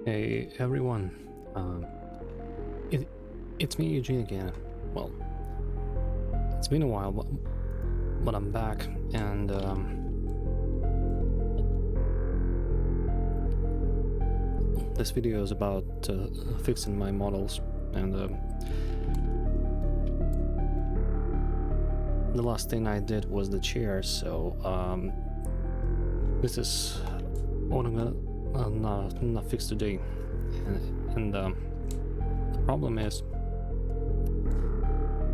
Hey everyone, it, it's me Eugene again. Well, it's been a while, but I'm back, and this video is about fixing my models, and the last thing I did was the chair, so this is what I'm gonna fix today, and the problem is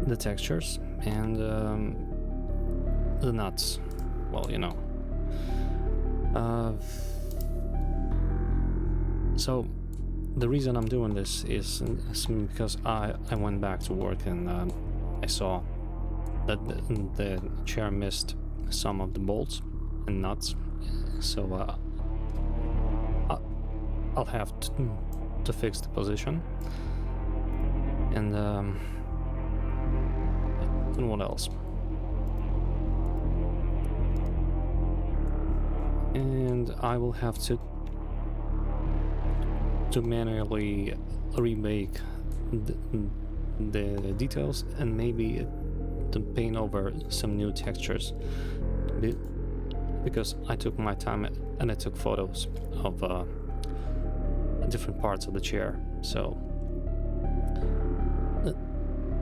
the textures and the nuts. Well, you know. So the reason I'm doing this is because I went back to work and I saw that the chair missed some of the bolts and nuts, so I'll have to fix the position and what else? And I will have to manually remake the details and maybe to paint over some new textures, because I took my time and I took photos of different parts of the chair. So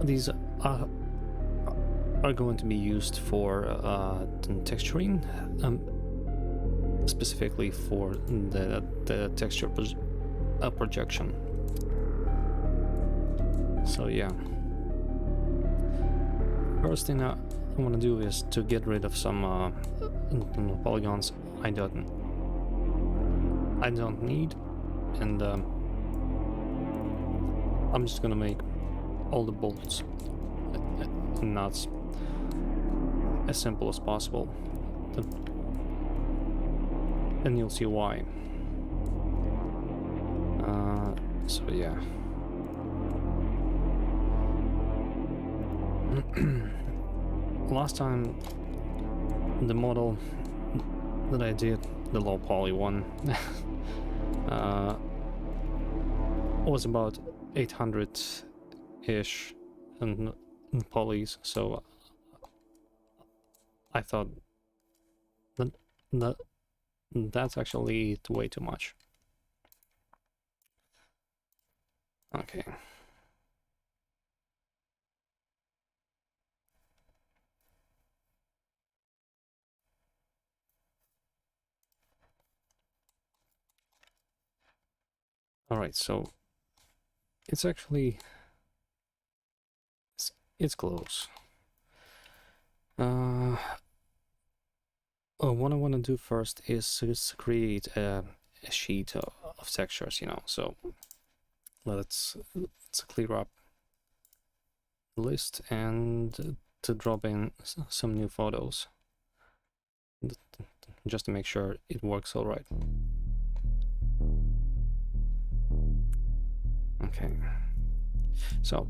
these are going to be used for texturing, specifically for the texture projection. So yeah, first thing I want to do is to get rid of some polygons I don't need, and I'm just gonna make all the bolts and nuts as simple as possible, and you'll see why. So yeah. Last time the model that I did, the low poly one, was about 800-ish in polys, so I thought that's actually way too much. Okay. Alright, so it's actually it's close. What I want to do first is to create a sheet of textures, you know. So let's clear up the list and to drop in some new photos, just to make sure it works all right. Okay, so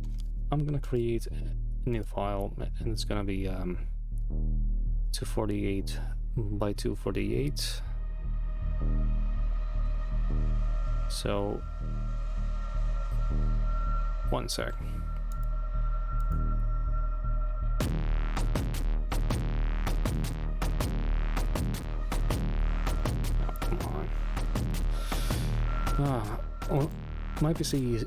I'm gonna create a new file, and it's gonna be 248 by 248. So one sec. Oh, come on. Well, my PC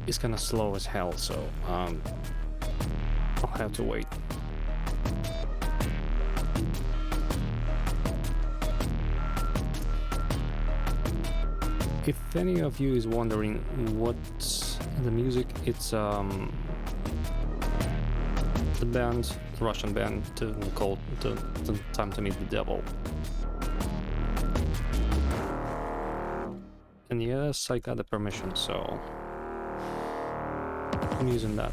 is kind of slow as hell, so I'll have to wait. If any of you is wondering what's the music, it's the band, the Russian band called the Time to Meet the Devil. And yes, I got the permission, so I'm using that.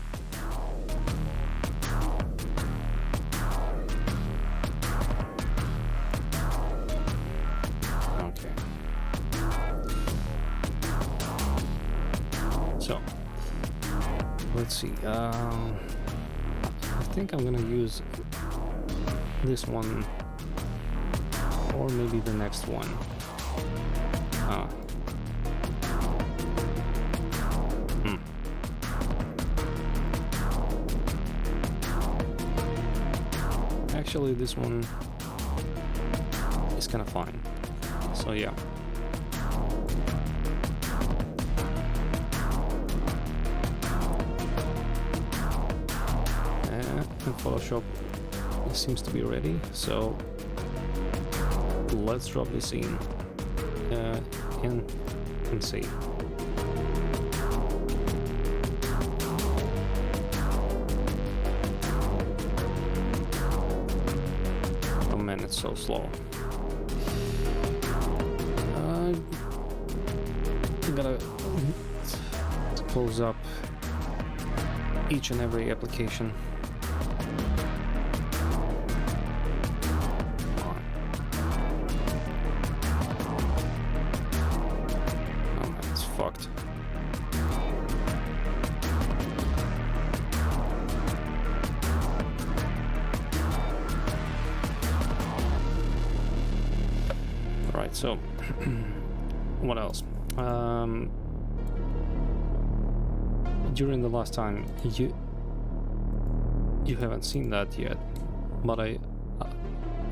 Okay. So let's see. I think I'm gonna use this one, or maybe the next one. Actually, this one is kind of fine. So yeah. And Photoshop seems to be ready, so let's drop the scene in and see. Oh man, it's so slow. I'm gonna close up each and every application. Fucked. Right, so what else? During the last time, you haven't seen that yet, but I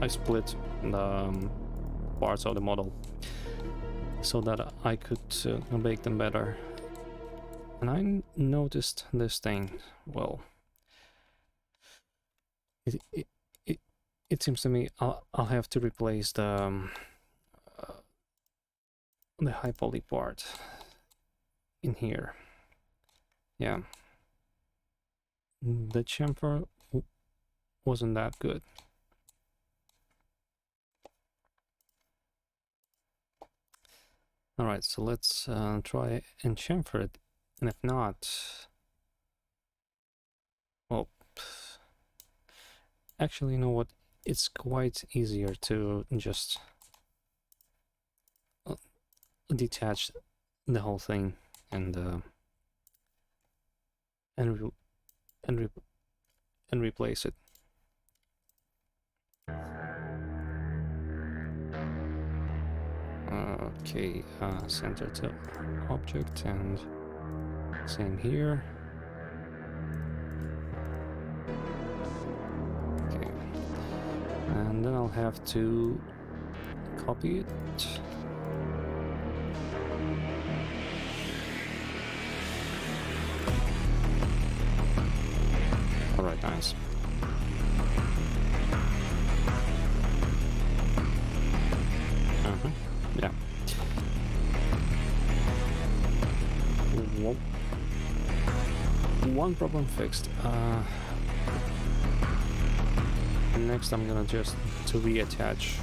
split the parts of the model so that I could make them better. And I noticed this thing. Well, it seems to me I'll have to replace the high poly part in here. Yeah, the chamfer wasn't that good. All right, so let's try and chamfer it, and if not, well, actually, you know what? It's quite easier to just detach the whole thing and replace it. Okay, center to object, and same here. Okay, and then I'll have to copy it. Alright, nice. Yeah. Whoa. One problem fixed. Next I'm gonna just to reattach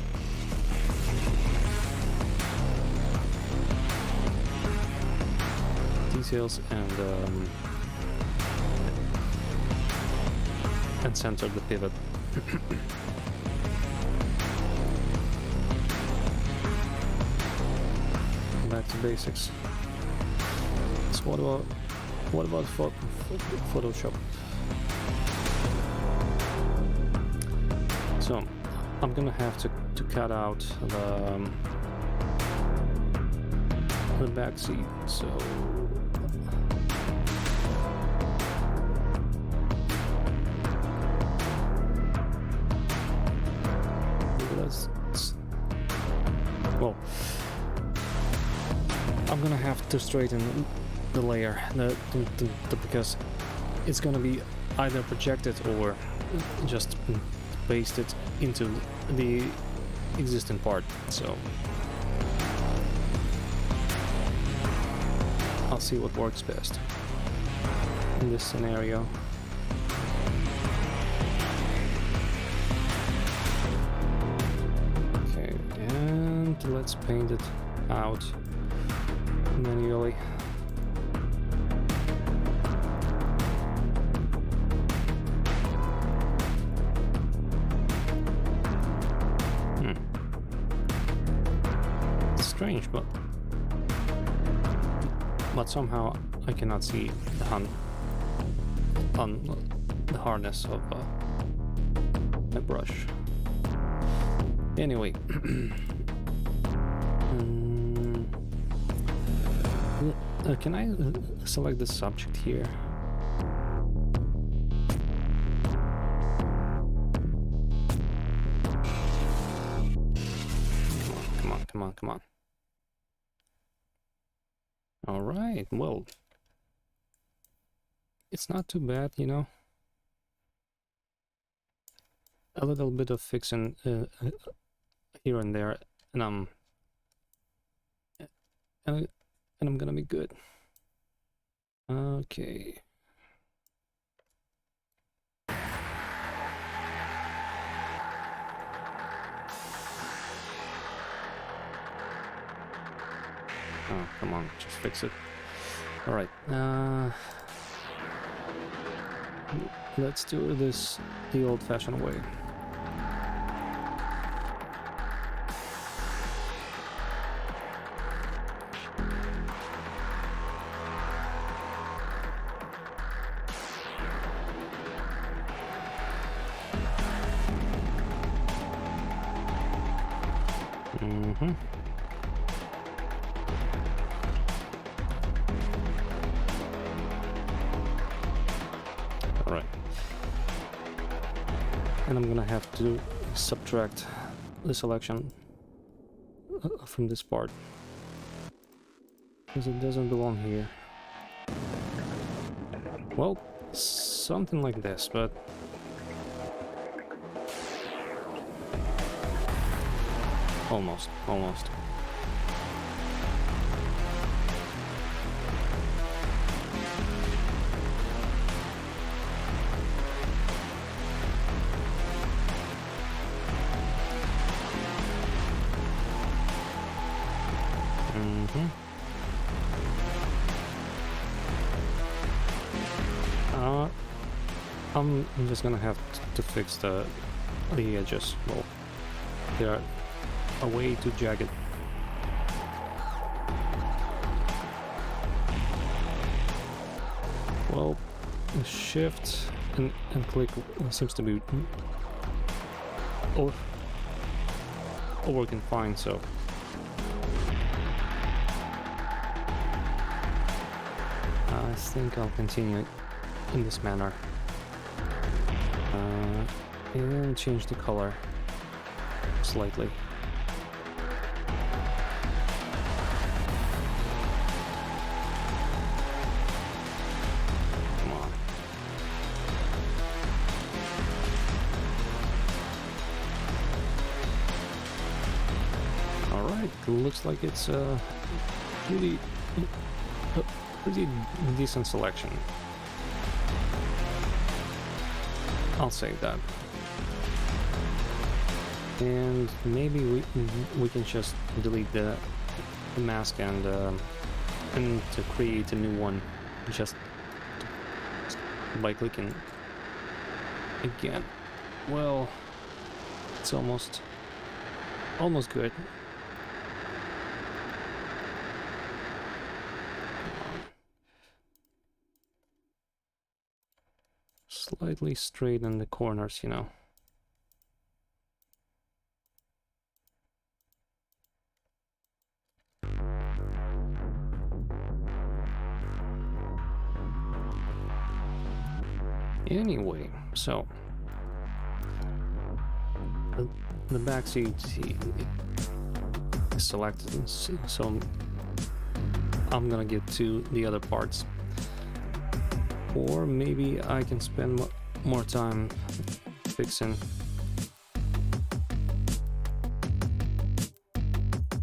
details and center the pivot. Back to basics. So what about Photoshop? So I'm gonna have to cut out the back seat. So that's, well, I'm gonna have to straighten the layer because it's gonna be either projected or just pasted into the existing part. So I'll see what works best in this scenario. Okay, and let's paint it out manually. It's strange, but somehow I cannot see the hardness of the brush. Anyway. Can I select the subject here? come on, come on. All right, well, it's not too bad, you know. A little bit of fixing here and there, and I'm gonna be good. Okay. Oh, come on, just fix it. All right. Let's do this the old-fashioned way. Mm-hmm. All right. And I'm gonna have to subtract the selection from this part, because it doesn't belong here. Well, something like this, but almost. I'm just gonna have to fix the edges. Well, they're way too jagged. Well, shift and click seems to be working fine, so I think I'll continue in this manner. And change the color slightly. Come on. All right, looks like it's a pretty decent selection. I'll save that. And maybe we can just delete the mask and to create a new one just by clicking again. Well, it's almost good. Slightly straighten the corners, you know. Anyway, so the back seat is selected, so I'm gonna get to the other parts. Or maybe I can spend more time fixing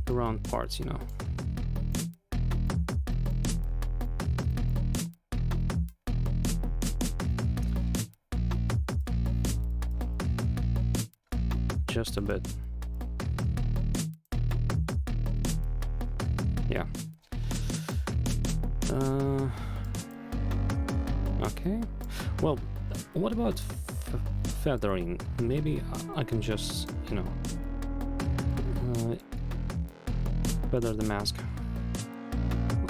the round parts, you know. Just a bit. Yeah. Okay. Well, what about feathering? Maybe I can just, you know, feather the mask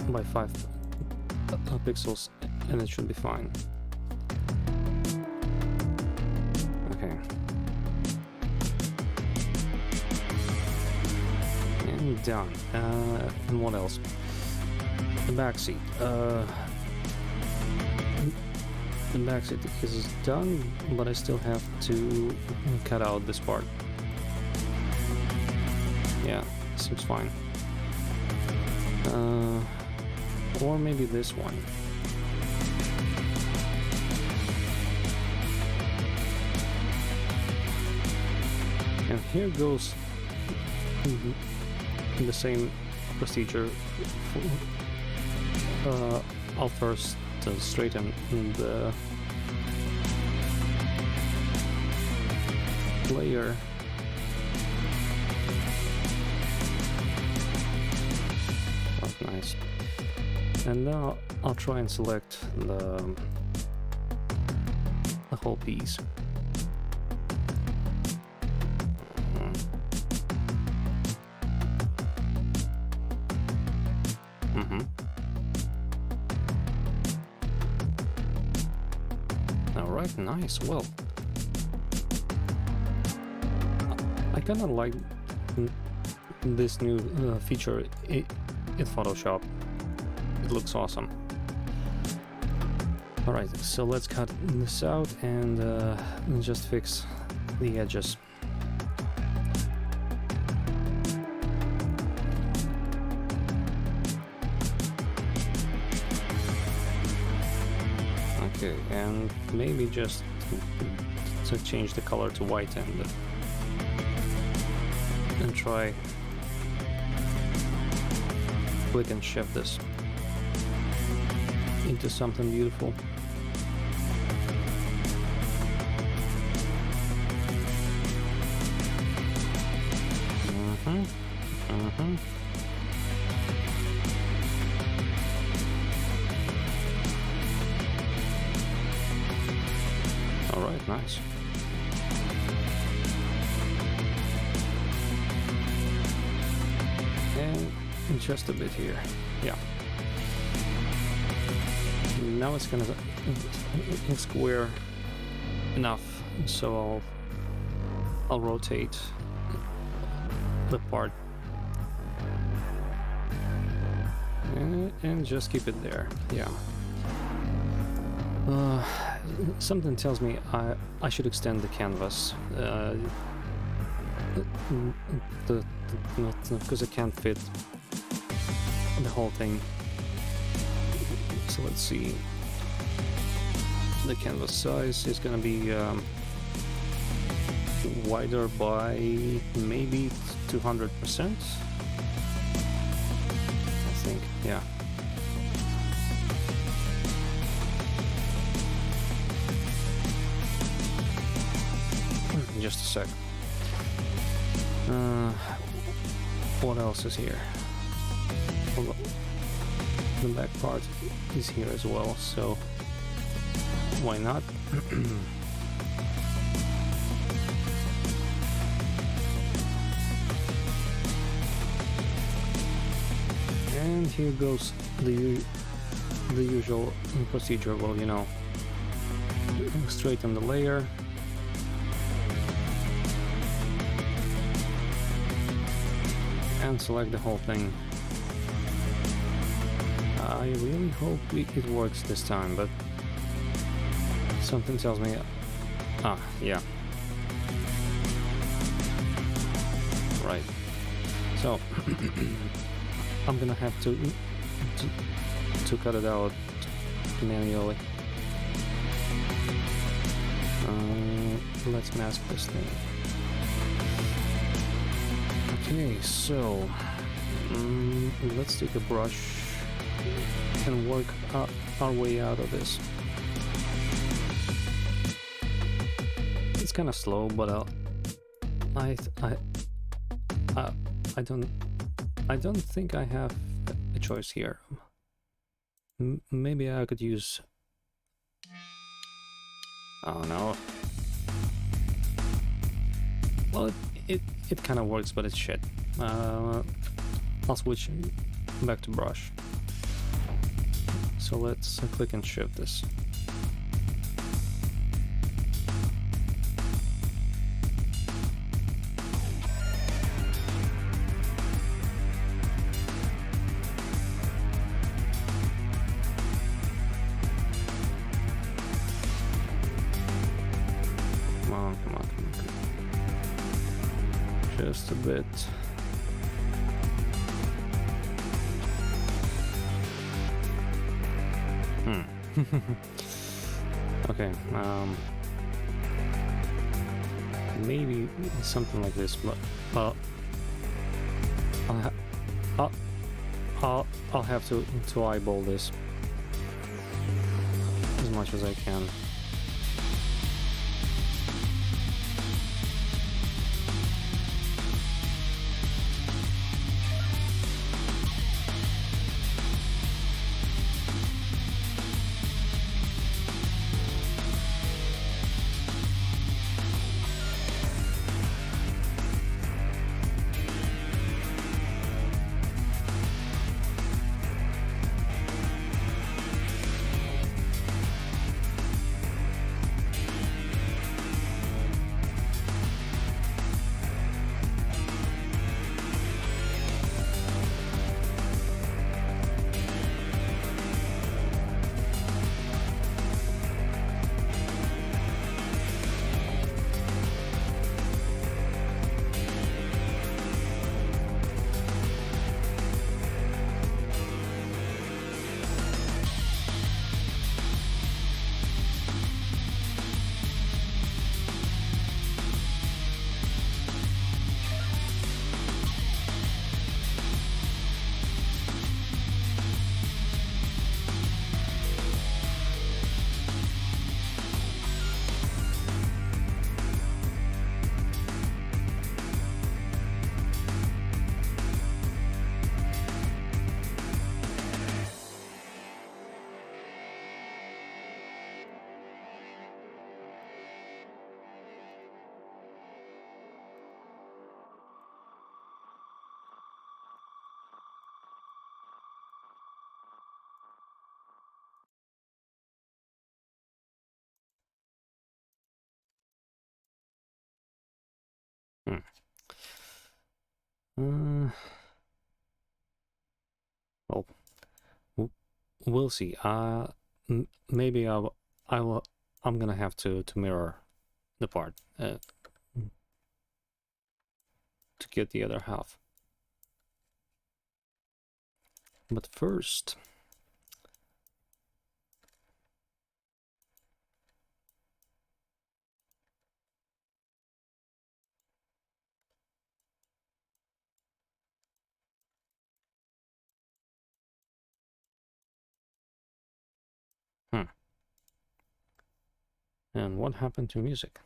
by 5 pixels, and it should be fine. Okay. And done. And what else? The back seat. The back seat is done, but I still have to cut out this part. Yeah, seems fine. Or maybe this one. And here goes the same procedure. I'll first straighten the layer. Oh, nice. And now I'll try and select the whole piece. Alright, nice. Well, I kinda like this new feature in Photoshop. It looks awesome. Alright, so let's cut this out and just fix the edges. Okay, and maybe just to change the color to white and try click and shift this into something beautiful. Alright, nice. And just a bit here. Yeah. Now it's gonna square enough, so I'll rotate the part and just keep it there. Yeah. Something tells me I should extend the canvas because it can't fit the whole thing. So let's see. The canvas size is gonna be wider by maybe 200%. I think, yeah. Just a sec. What else is here? Well, the back part is here as well, so why not? And here goes the usual procedure. Well, you know, straighten the layer. And select the whole thing. I really hope it works this time, but something tells me... yeah. Right. So, I'm gonna have to cut it out manually. Let's mask this thing. Okay, so let's take a brush and work our way out of this. It's kind of slow, but I don't think I have a choice here. Maybe I could use... Oh no. Well, it kind of works, but it's shit. I'll switch back to brush. So let's click and shift this. Come on. Just a bit. Okay, maybe something like this, but I'll, I'll, I'll have to eyeball this as much as I can. Well, we'll see. Maybe I'm gonna have to mirror the part to get the other half. But first, and what happened to music?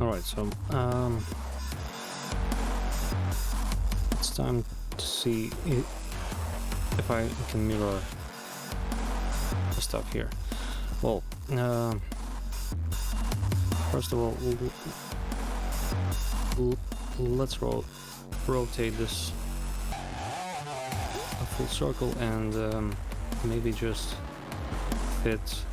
Alright, so it's time to see if I can mirror the stuff here. Well, first of all, let's rotate this a full circle and maybe just fit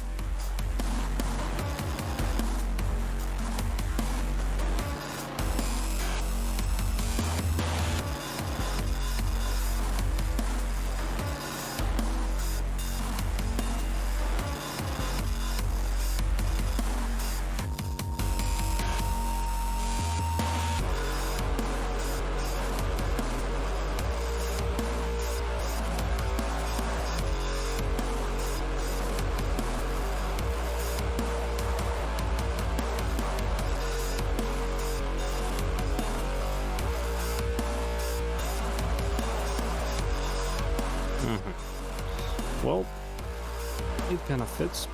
well, it kind of fits.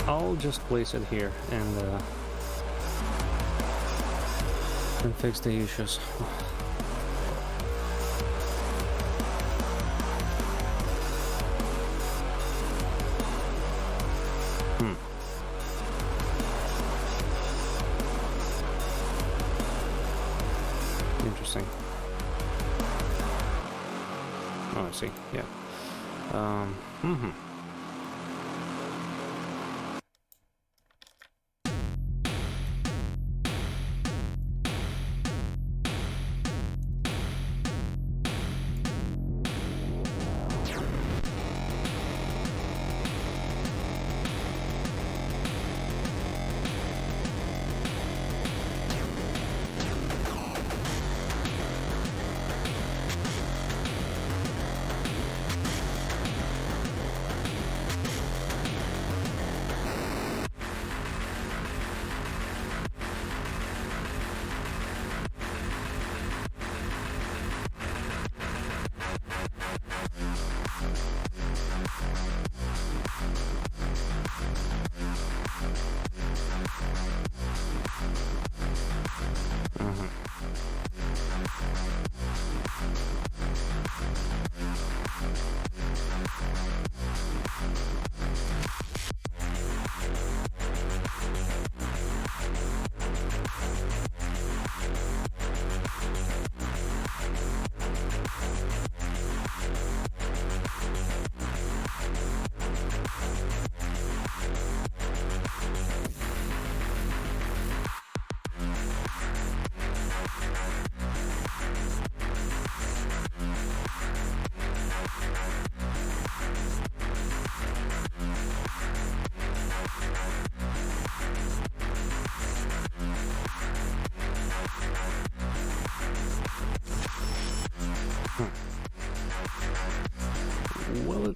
I'll just place it here and fix the issues. Interesting. Oh, I see. Yeah. Well,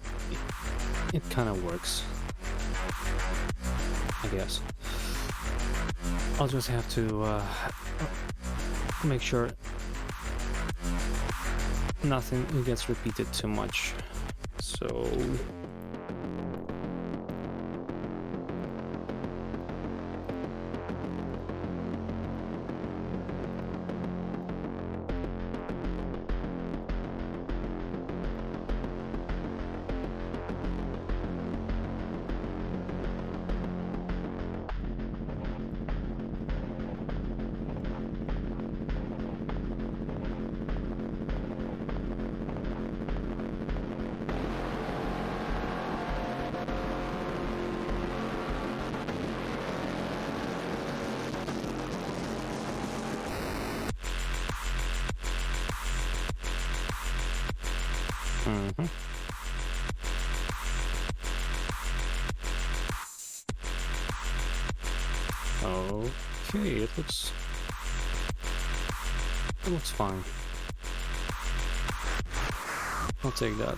it kind of works, I guess. I'll just have to make sure nothing gets repeated too much. So okay, it looks fine. I'll take that.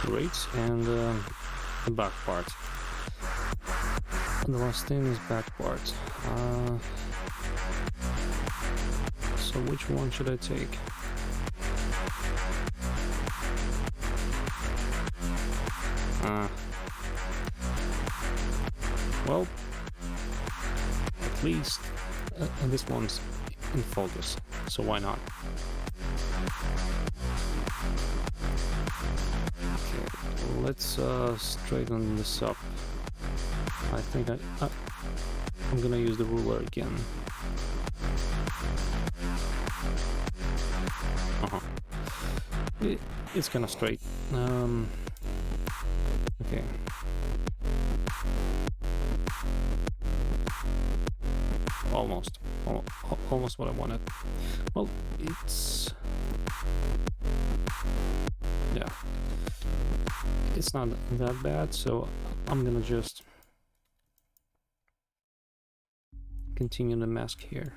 Great, and the back part. The last thing is back part. So which one should I take? least this one's in focus, so why not? Okay, let's straighten this up. I think I'm gonna use the ruler again. It's kind of straight. Okay. Almost what I wanted. Well, it's... yeah. It's not that bad, so I'm gonna just continue the mask here.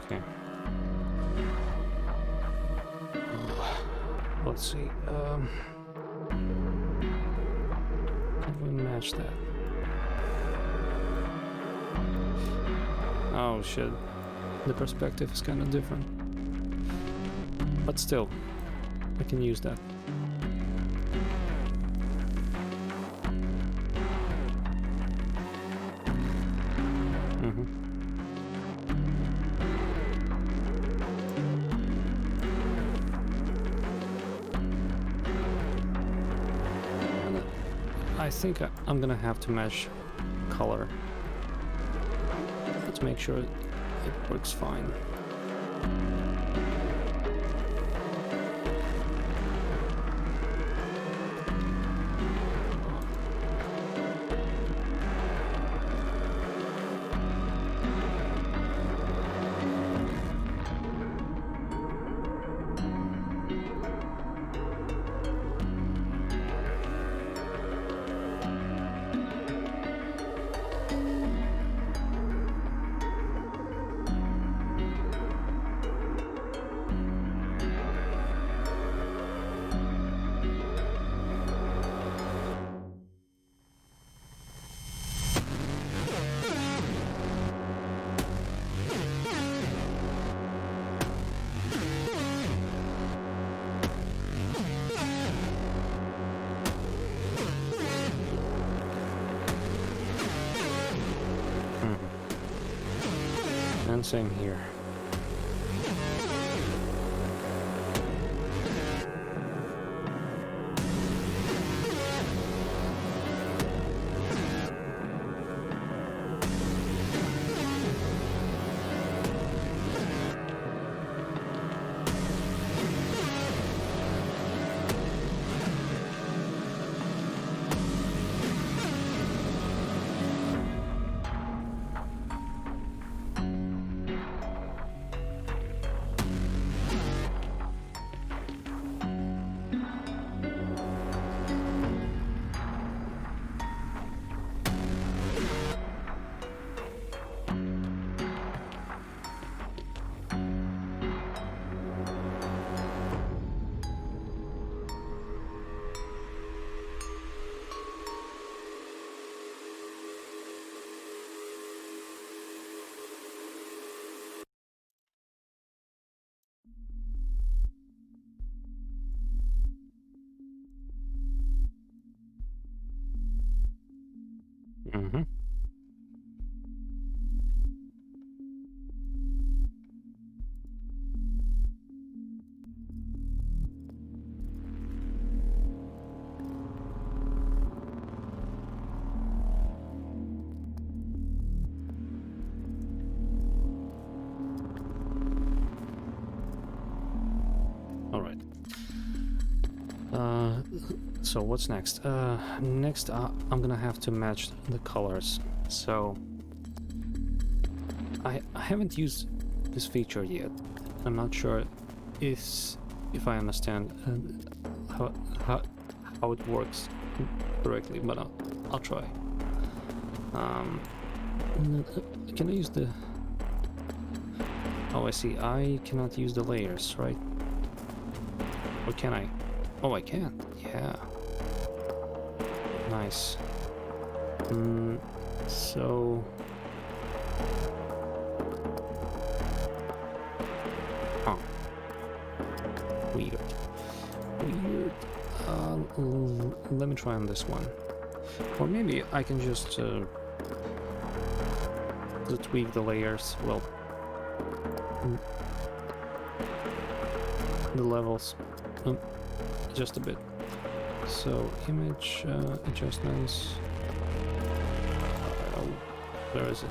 Okay. Let's see. Can we match that? Oh shit. The perspective is kind of different. But still, I can use that. I think I'm gonna have to match color to make sure it works fine. And same here. Mm-hmm. So what's next? Next I'm gonna have to match the colors. So I haven't used this feature yet. I'm not sure if I understand how it works correctly, but I'll try. Can I use the... Oh, I see. I cannot use the layers, right? Or can I? Oh, I can. Yeah. Nice. So... Oh. Weird. Weird. Let me try on this one. Or maybe I can just tweak the layers. Well, the levels just a bit. So image adjustments. Where is it?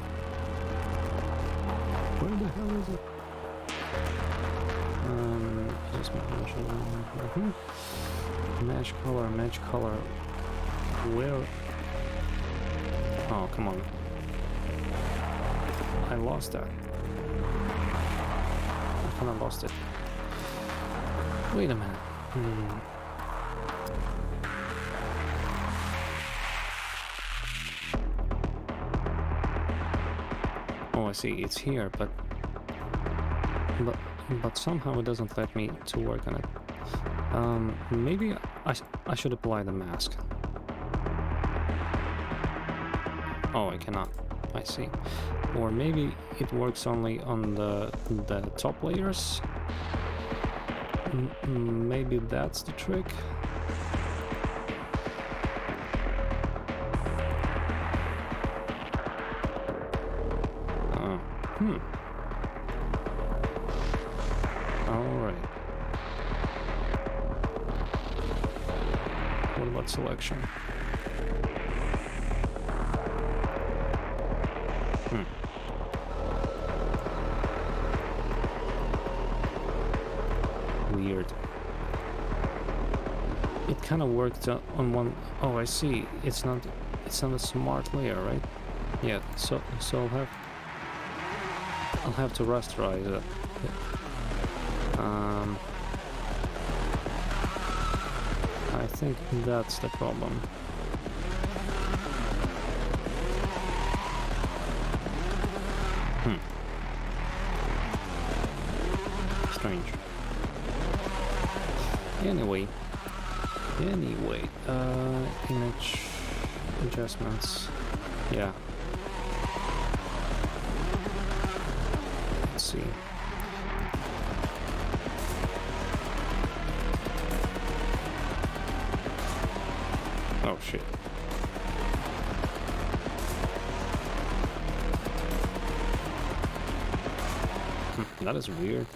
Where the hell is it? Adjustment match color, match color. Where? Oh, come on. I lost that. I kind of lost it. Wait a minute. Oh, I see. It's here, but somehow it doesn't let me to work on it. Maybe I should apply the mask. Oh, I cannot. I see. Or maybe it works only on the top layers. Maybe that's the trick. Alright. What about selection? Weird. It kind of worked on one. Oh, I see. It's not a smart layer, right? Yeah. So I'll have to rasterize it. I think that's the problem. Strange. Anyway, image adjustments. Yeah. Let's see. Oh shit. That is weird.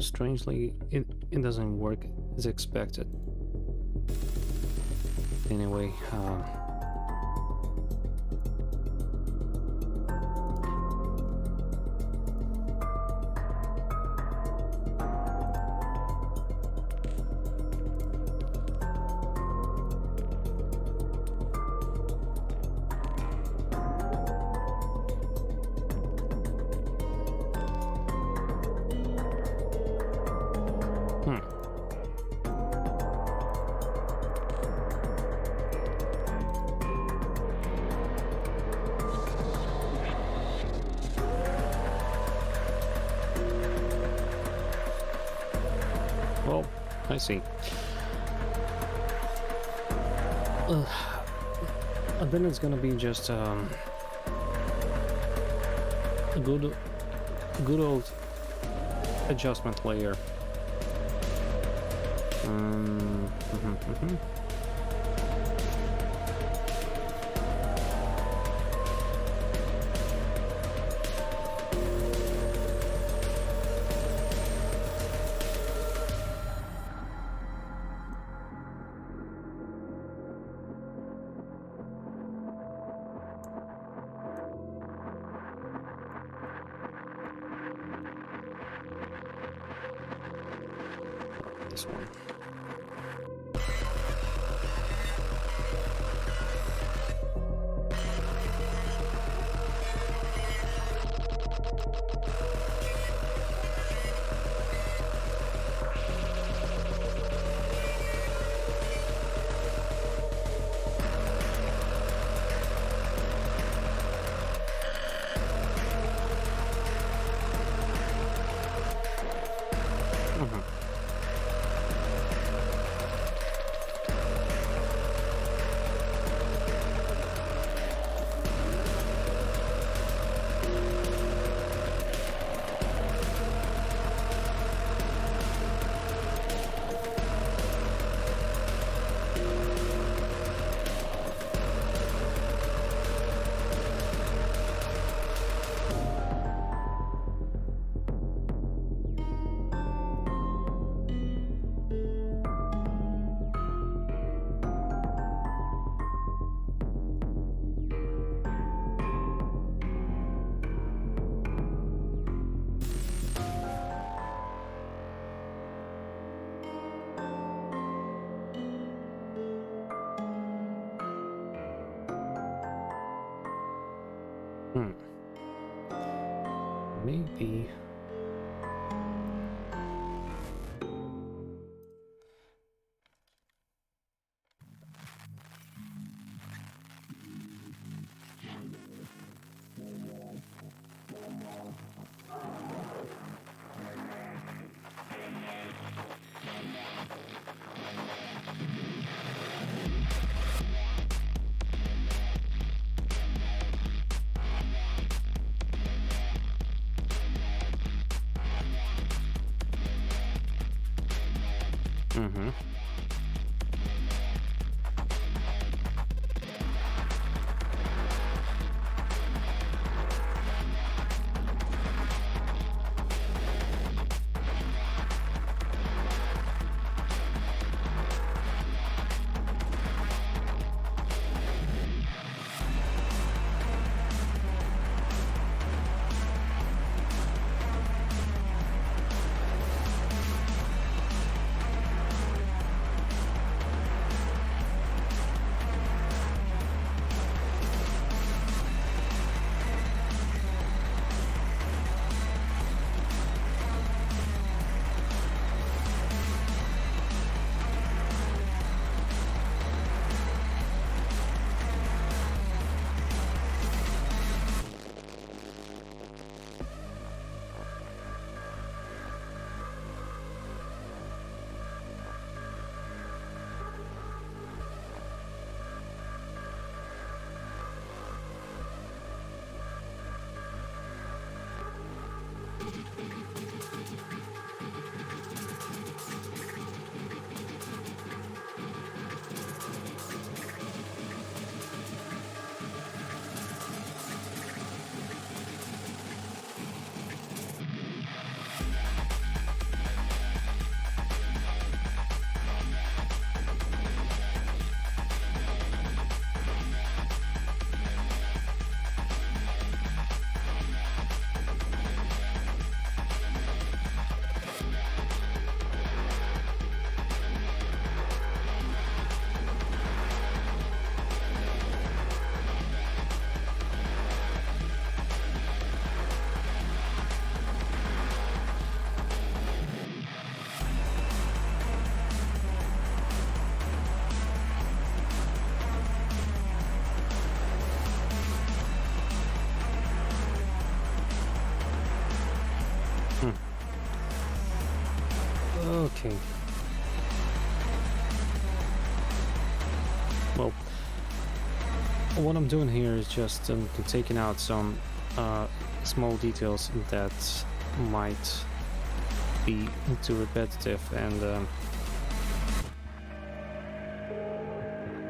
Strangely, it doesn't work as expected. Anyway, I see. And then it's gonna be just a good old adjustment layer. This one. Maybe. Okay. what I'm doing here is just taking out some small details that might be too repetitive, and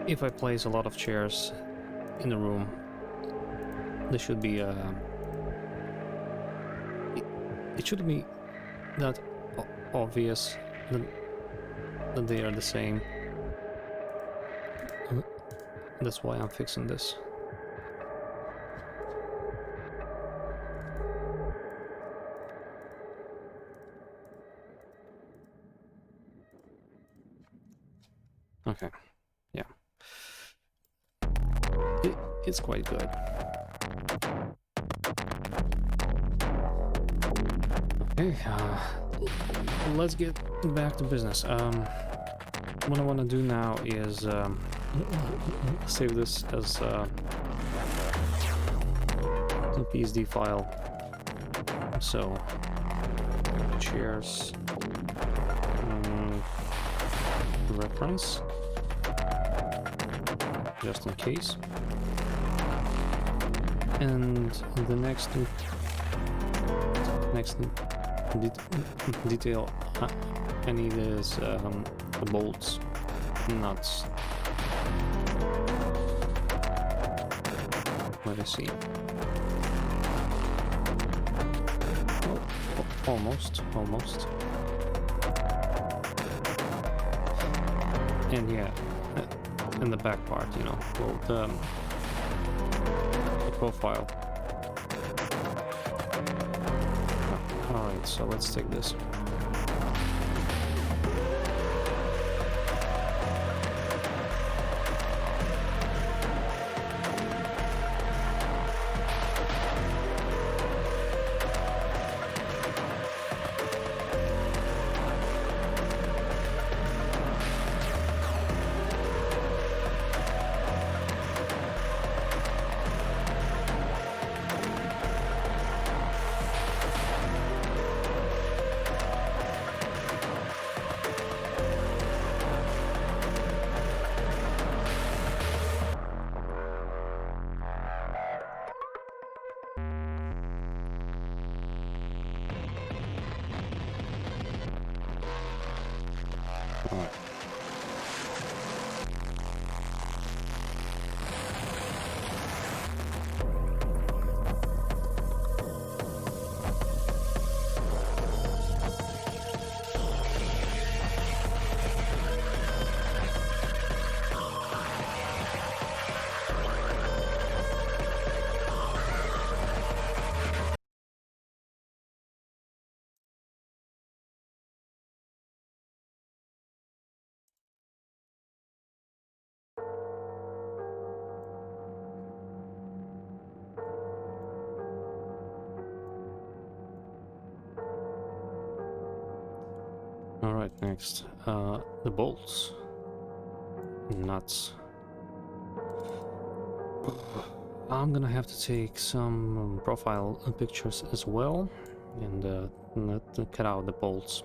if I place a lot of chairs in the room, there should be it shouldn't be that obvious that they are the same. That's why I'm fixing this. Okay, yeah. It's quite good. Okay, let's get back to business. What I want to do now is save this as a PSD file. So, chairs, reference, just in case. And the next detail I need is the bolts, nuts. Let us see. Oh, almost. And yeah, in the back part, you know, well, the profile. Alright, so let's take this. Alright. Alright, next. The bolts. Nuts. I'm gonna have to take some profile pictures as well, and cut out the bolts.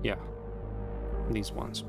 Yeah, these ones.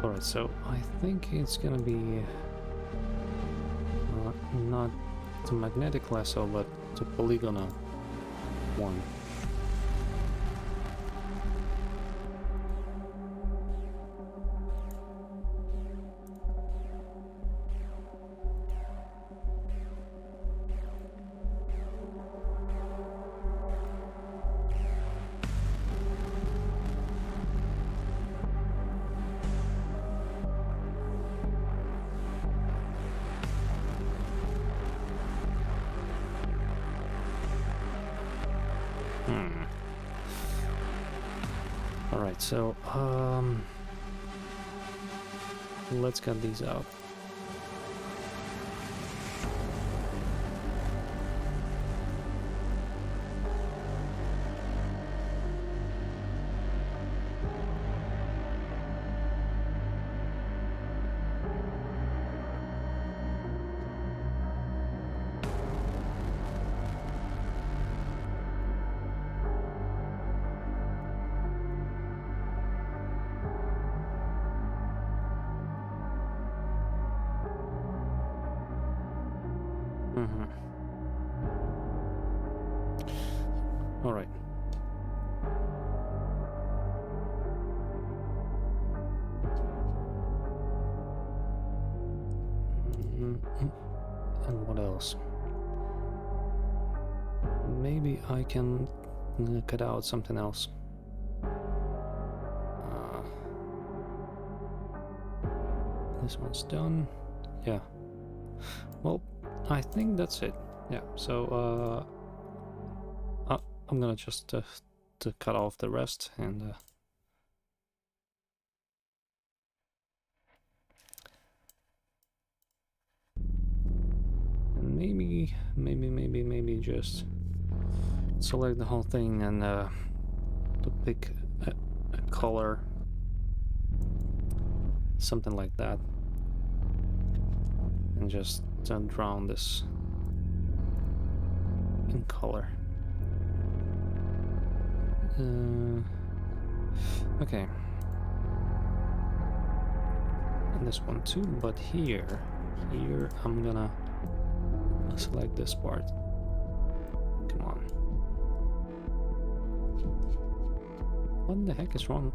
Alright, so I think it's gonna be not the magnetic lasso, but the polygonal one. Alright, so let's cut these out. All right. And what else? Maybe I can cut out something else. This one's done. Yeah. Well, I think that's it. Yeah. So I'm gonna just to cut off the rest and. Maybe just select the whole thing and to pick a color, something like that, and just drown this in color. Okay, and this one too, but here I'm gonna select this part. Come on. What the heck is wrong?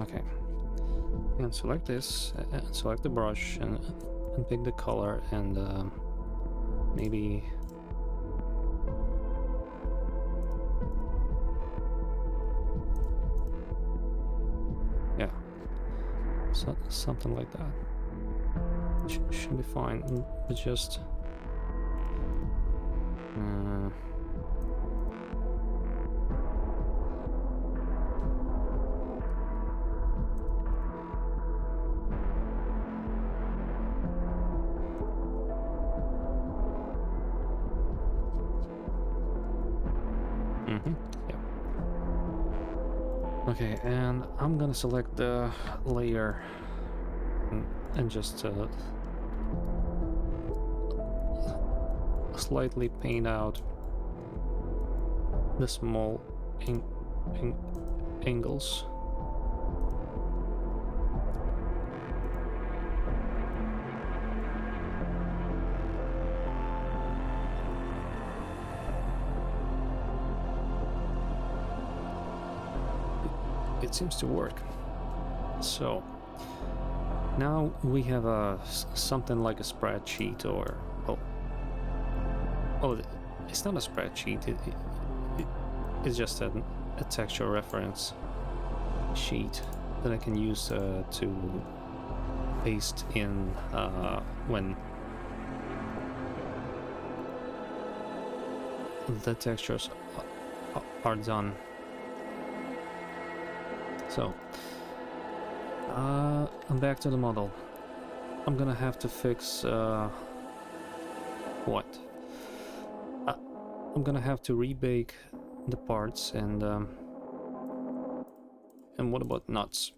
Okay. And select this, select the brush and pick the color and maybe yeah, so, something like that. Should be fine, but just yeah. Okay, and I'm gonna select the layer and just slightly paint out the small angles. It seems to work. So now we have something like a spreadsheet, or oh, it's not a spreadsheet. It's just a texture reference sheet that I can use to paste in when the textures are done. So I'm back to the model. I'm gonna have to fix what? I'm gonna have to rebake the parts and what about nuts?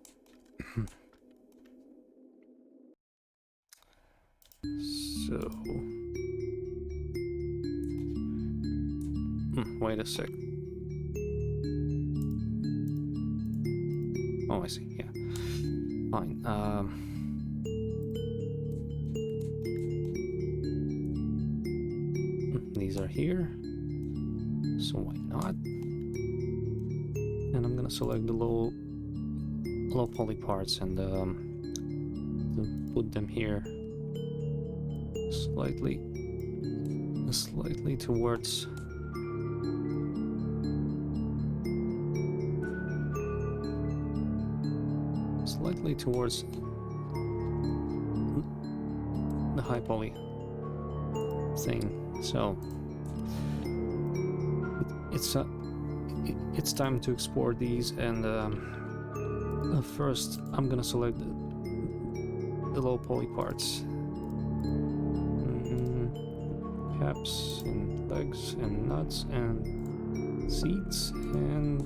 So wait a sec. Oh, I see. Yeah, fine. These are here, so why not? And I'm gonna select the low poly parts and put them here slightly towards the high poly thing. So it's it's time to export these, and first I'm gonna select the low poly parts. Caps and legs and nuts and seats and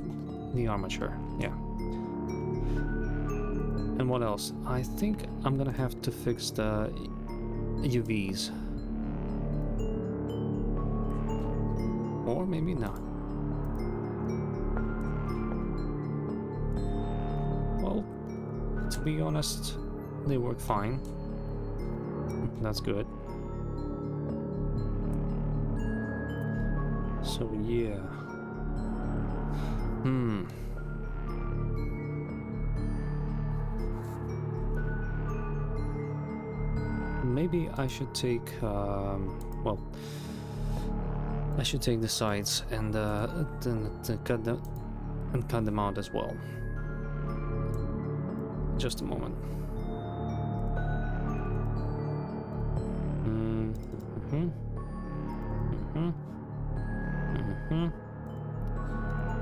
the armature. Yeah. And what else? I think I'm gonna have to fix the UVs. Or maybe not. Well, to be honest, they work fine. That's good. So yeah. Maybe I should take, well, I should take the sides and cut them out as well. Just a moment.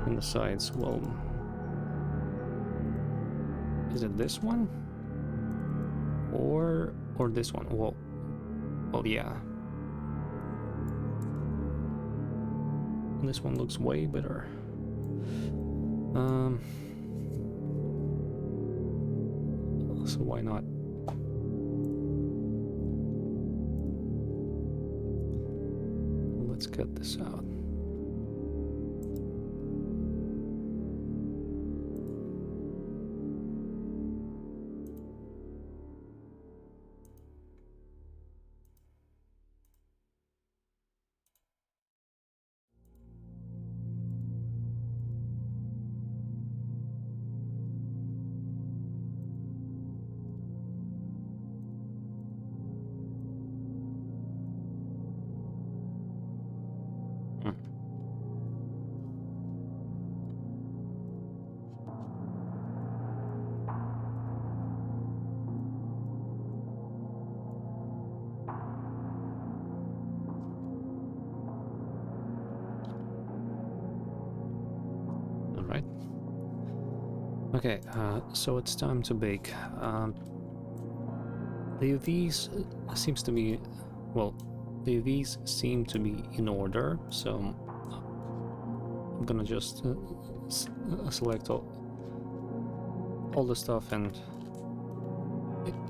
And the sides, well, is it this one or this one? Well, yeah. This one looks way better. So why not? Let's cut this out. Okay, so it's time to bake. The UVs seems to be, well, the UVs seem to be in order, so I'm gonna just select all the stuff and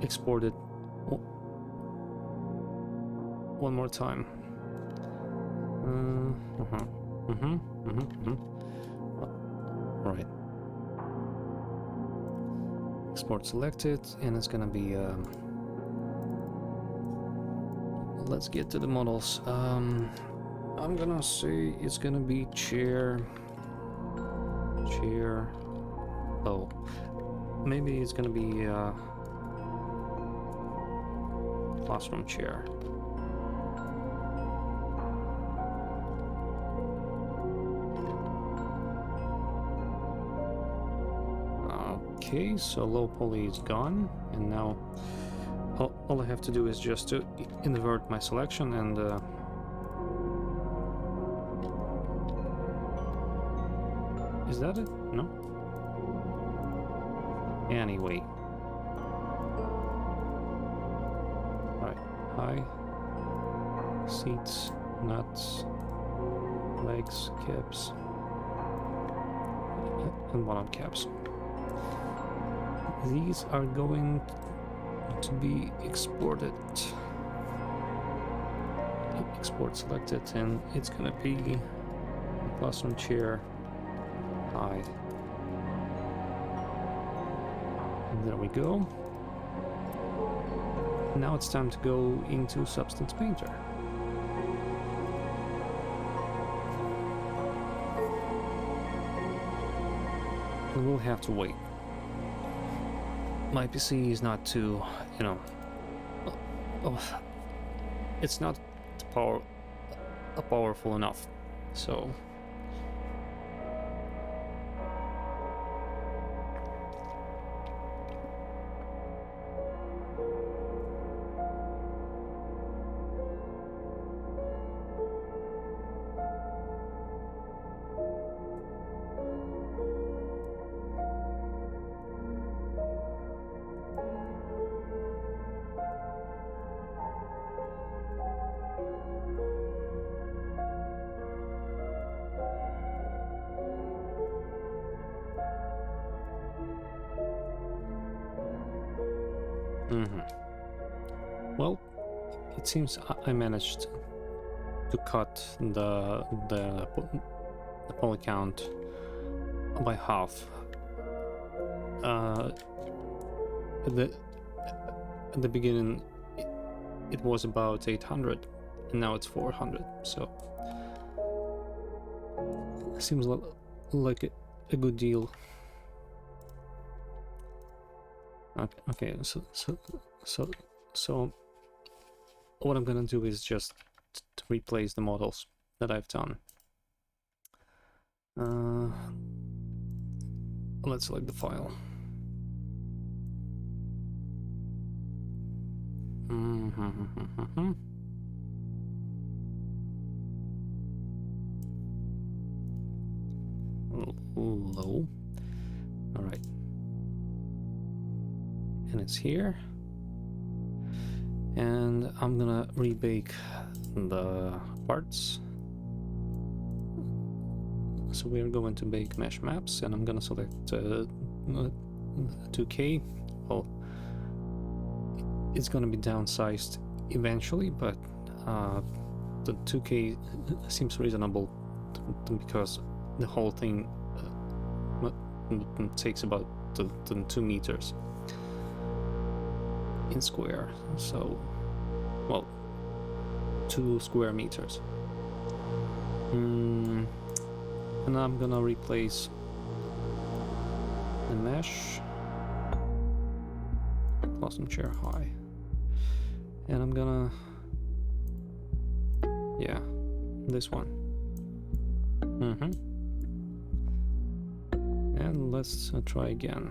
export it one more time. Right. Export selected, and it's gonna be let's get to the models. I'm gonna say it's gonna be chair. Oh, maybe it's gonna be classroom chair. Okay, so low poly is gone, and now all I have to do is just to invert my selection and is that it? No? Anyway. Right, high, seats, nuts, legs, caps, and bottom caps. These are going to be exported. Export selected, and it's gonna be classroom chair high. And there we go. Now it's time to go into Substance Painter. And we'll have to wait. My PC is not too, you know, it's not powerful enough, so Well, it seems I managed to cut the poly count by half. At the beginning, it was about 800, and now it's 400. So seems like a good deal. Okay, so what I'm gonna do is just to replace the models that I've done. Let's select the file. Low. All right. And it's here. And I'm gonna rebake the parts. So we're going to bake mesh maps, and I'm gonna select 2K. Well, it's gonna be downsized eventually, but the 2K seems reasonable because the whole thing takes about 2 meters in square, so, well, 2 square meters. And I'm gonna replace the mesh custom chair high, and I'm gonna, yeah, this one. And let's try again.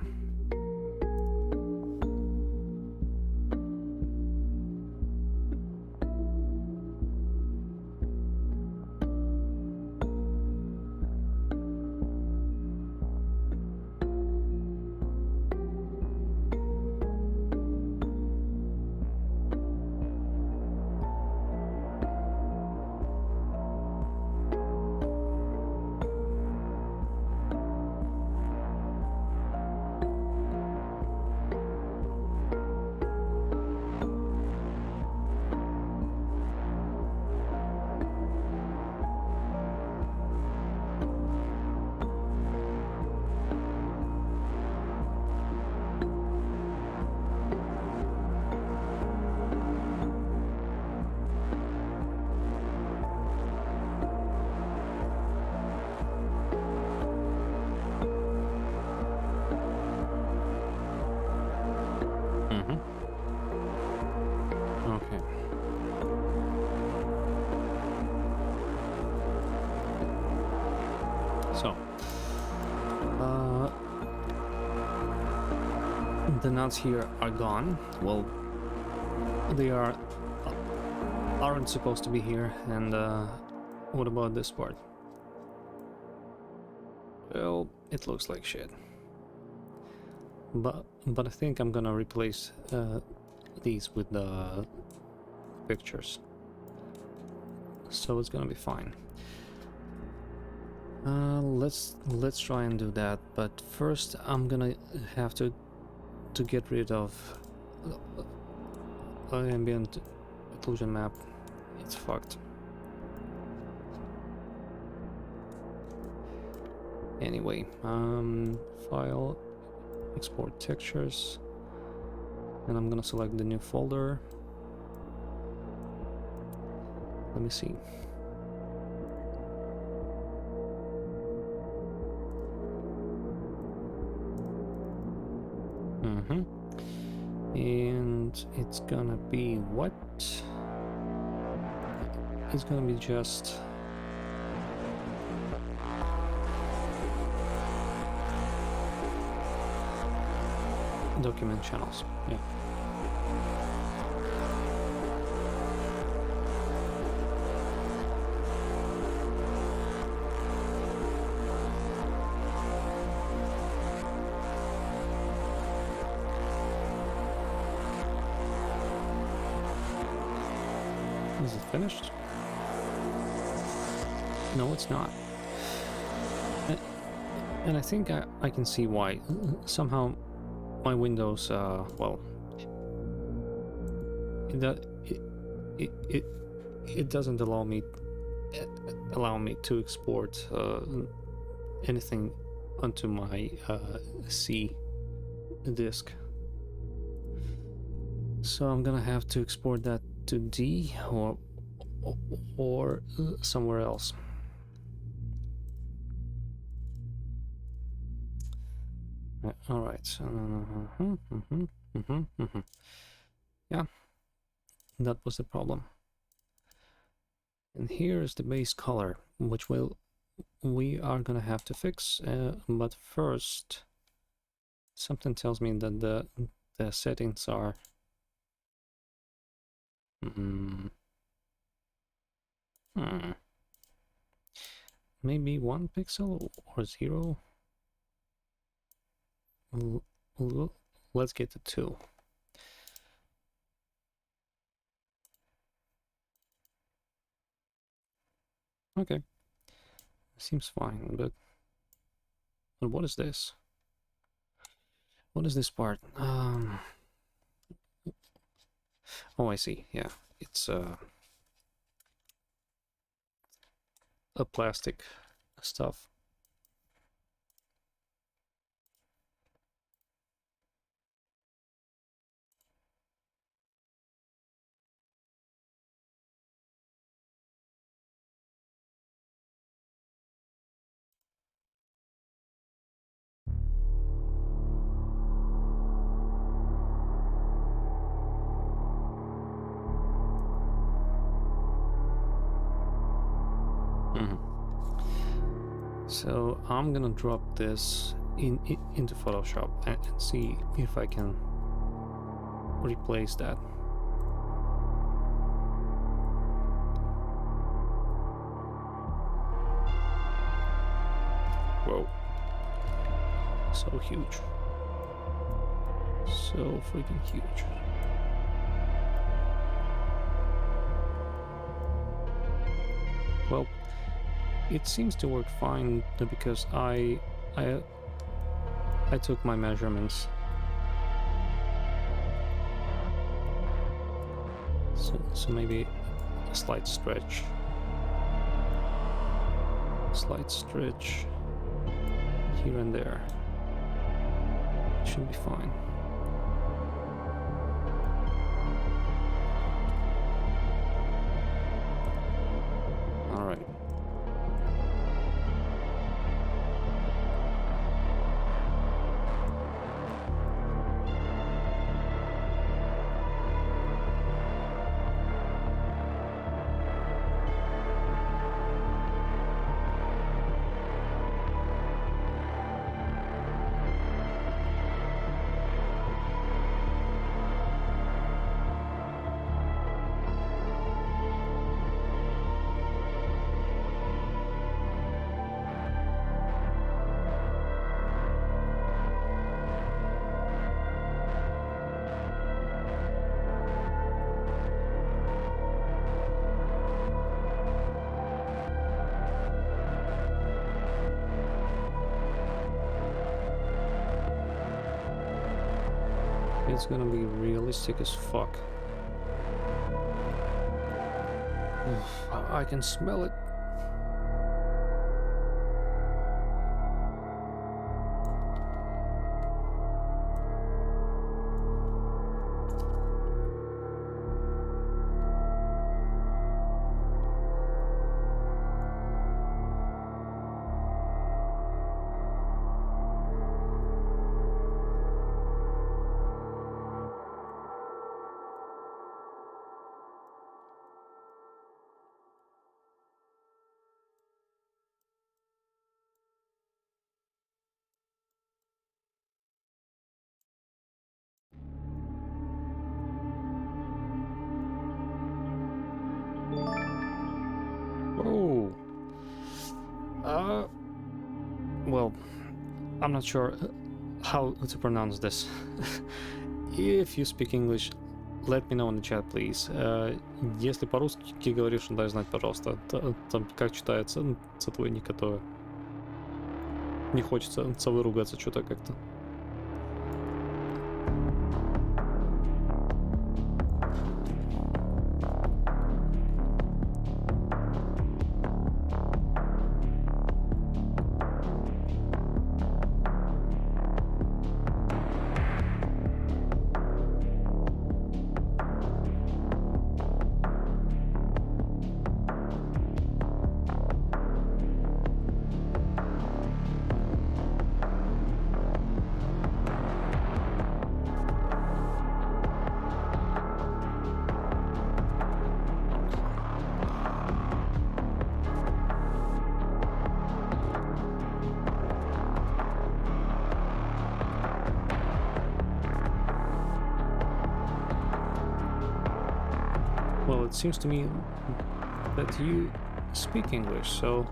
Okay. So, the nuts here are gone. Well, they aren't supposed to be here. And what about this part? Well, it looks like shit. But I think I'm gonna replace these with the pictures, so it's gonna be fine. Let's try and do that, but first I'm gonna have to get rid of ambient occlusion map. It's fucked. Anyway, file, export textures, and I'm gonna select the new folder. Let me see. And it's gonna be what? It's gonna be just document channels. Yeah. Is it finished? No, it's not. And I think I can see why. Somehow my Windows, well, it doesn't allow me to export anything onto my C disk. So I'm gonna have to export that to D or somewhere else. All right. Yeah, that was the problem. And here is the base color, which we are gonna have to fix. But first, something tells me that the settings are. Maybe 1 pixel or 0. Let's get to 2. Okay, seems fine, but what is this? What is this part? Oh, I see. Yeah, it's a plastic stuff. So I'm gonna drop this into Photoshop and see if I can replace that. Whoa. So huge. So freaking huge. Well, it seems to work fine because I took my measurements. So maybe a slight stretch. Slight stretch here and there. Should be fine. All right. It's gonna be realistic as fuck. I can smell it. Oh. Well, I'm not sure how to pronounce this. If you speak English, let me know in the chat, please. Если по-русски говоришь, дай знать, пожалуйста. Там как читается цатвойника, не хочется выругаться что-то как-то. Well, it seems to me that you speak English, so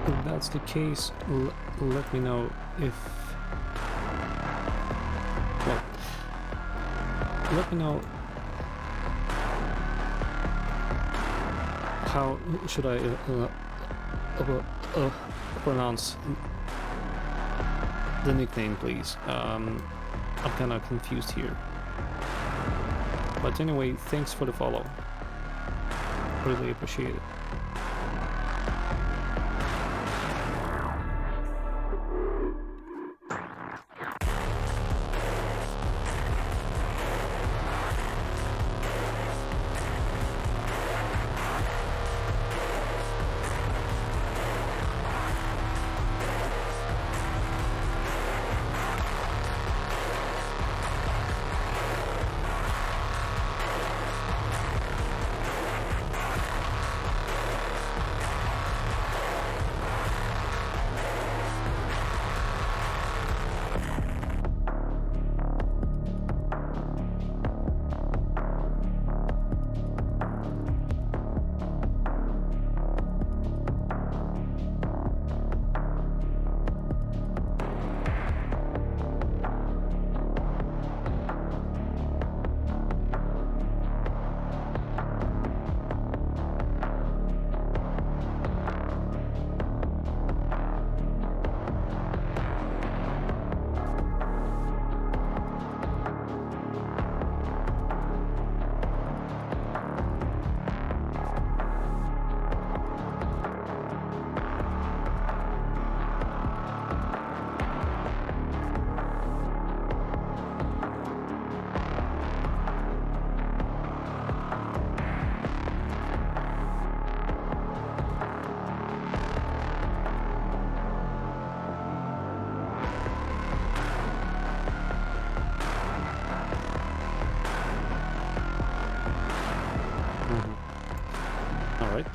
if that's the case, let me know if... Well, let me know how should I pronounce the nickname, please. I'm kind of confused here. But anyway, thanks for the follow. Really appreciate it. All right.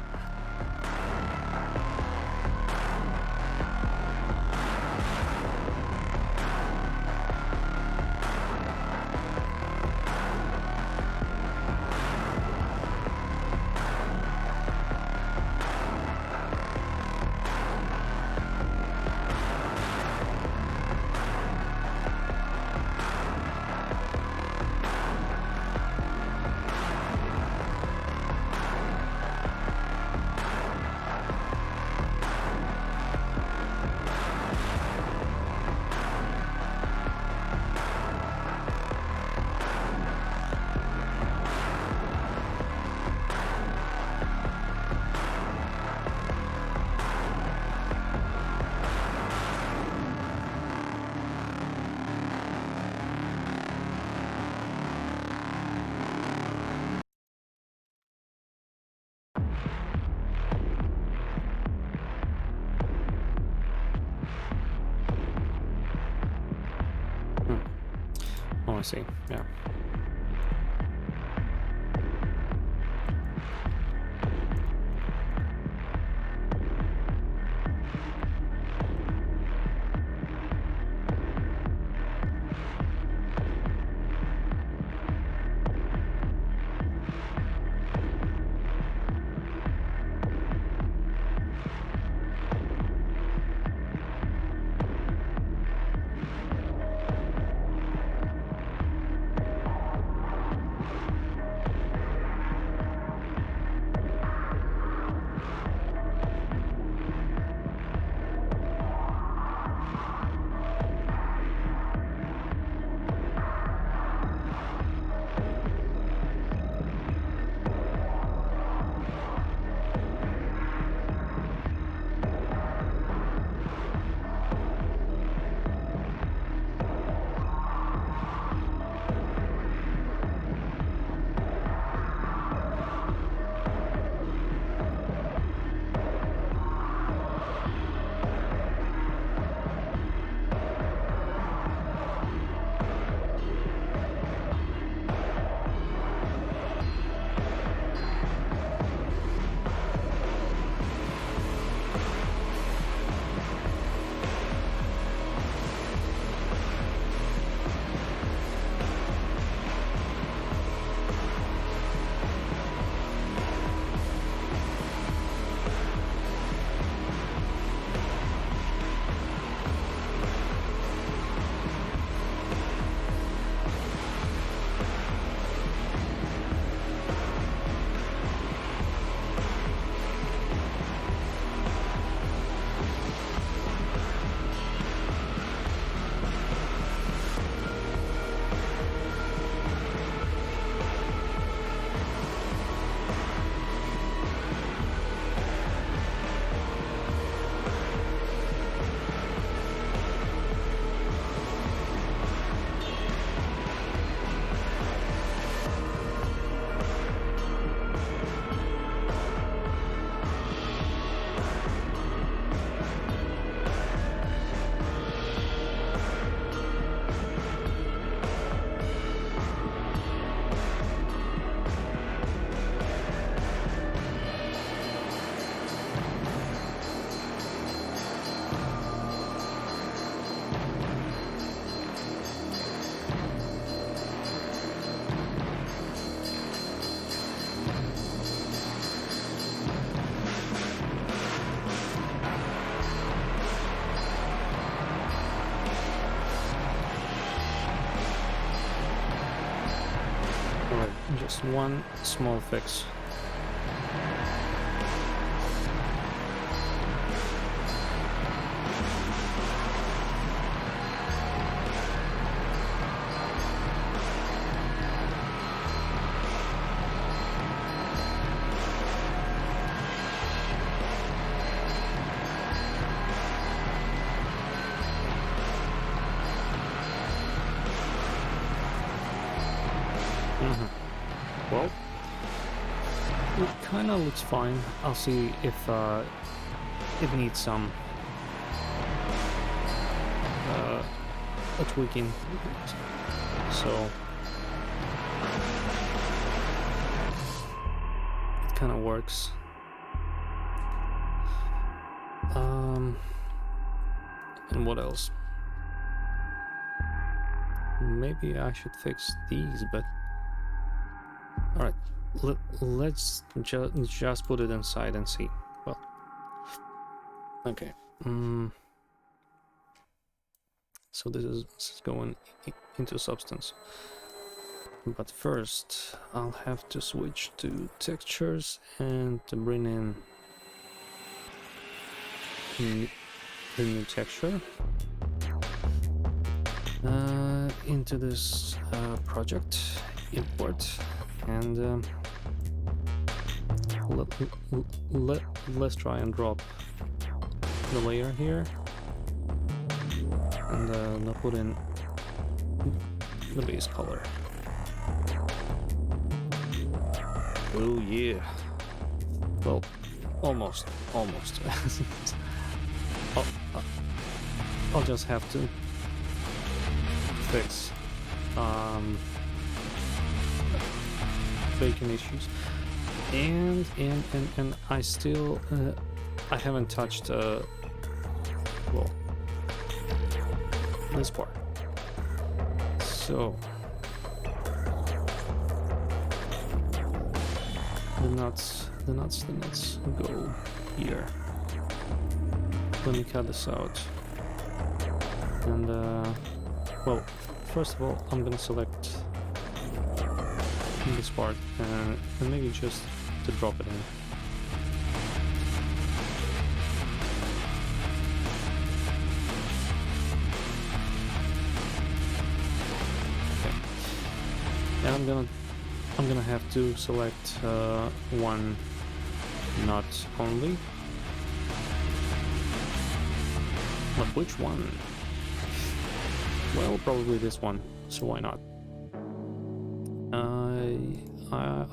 Oh, I see. Yeah. Alright, just one small fix. Well, it kind of looks fine. I'll see if it needs some a tweaking. So it kind of works. And what else? Maybe I should fix these, but alright, let's just put it inside and see. Well, okay. So this is going into Substance. But first, I'll have to switch to textures and to bring in the new texture into this project import, and let's try and drop the layer here, and I'll put in the base color. Oh yeah. Well, almost. I'll just have to fix bacon issues, and I still I haven't touched well, this part. So the nuts go here. Let me cut this out, and well, first of all, I'm gonna select this part and maybe just to drop it in. Okay. And I'm gonna have to select one nut only. But which one? Well, probably this one, so why not?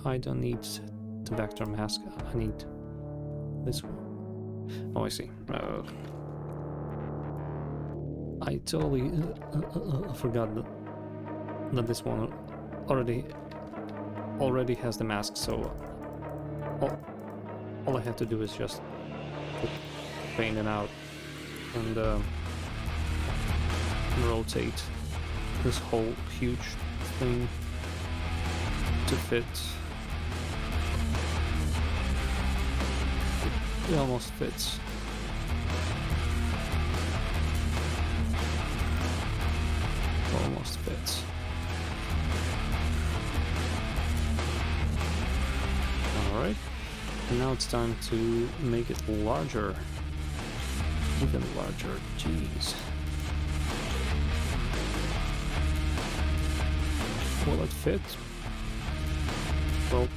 I don't need the vector mask, I need this one. Oh, I see. I totally forgot that this one already has the mask, so all I have to do is just paint it out and rotate this whole huge thing to fit. It almost fits. Almost fits. Alright, and now it's time to make it larger. Even larger, jeez. Will it fit? Well,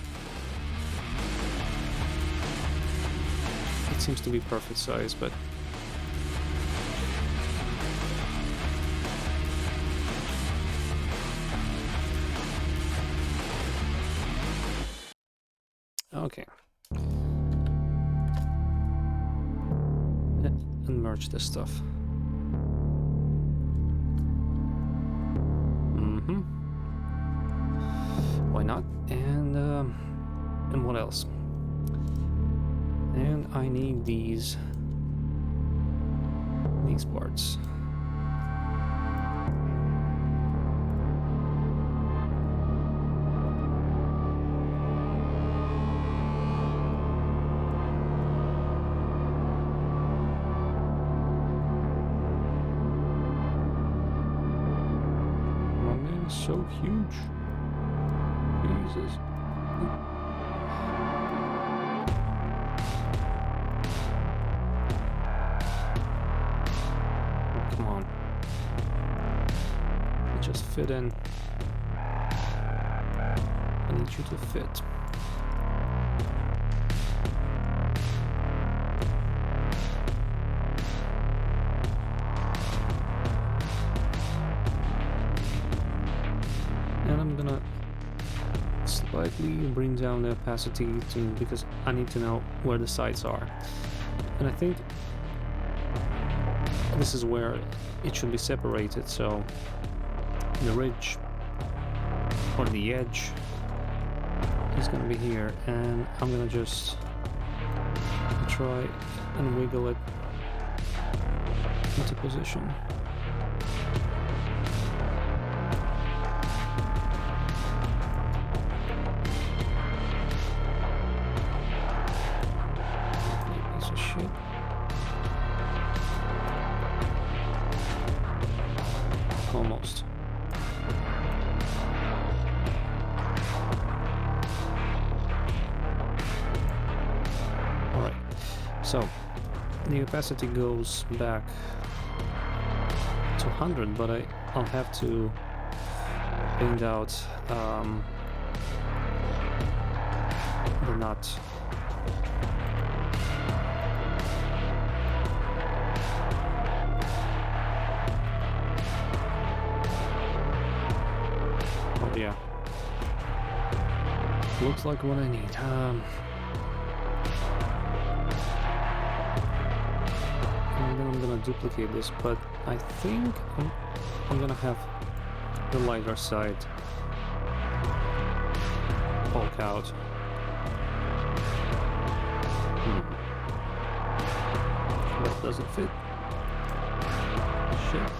it seems to be perfect size, but okay. And merge this stuff. Why not? And what else? And I need these parts. So huge. Jesus. Come on. Just fit in. I need you to fit. And I'm gonna slightly bring down the opacity because I need to know where the sides are. And I think this is where it should be separated, so the ridge or the edge is gonna be here, and I'm gonna just try and wiggle it into position. Piece of shit. Almost. Alright, so the opacity goes back to 100, but I'll have to paint out the nut. Oh yeah, looks like what I need. And then I'm gonna duplicate this, but I think I'm gonna have the lighter side poke out. That doesn't fit. Shit.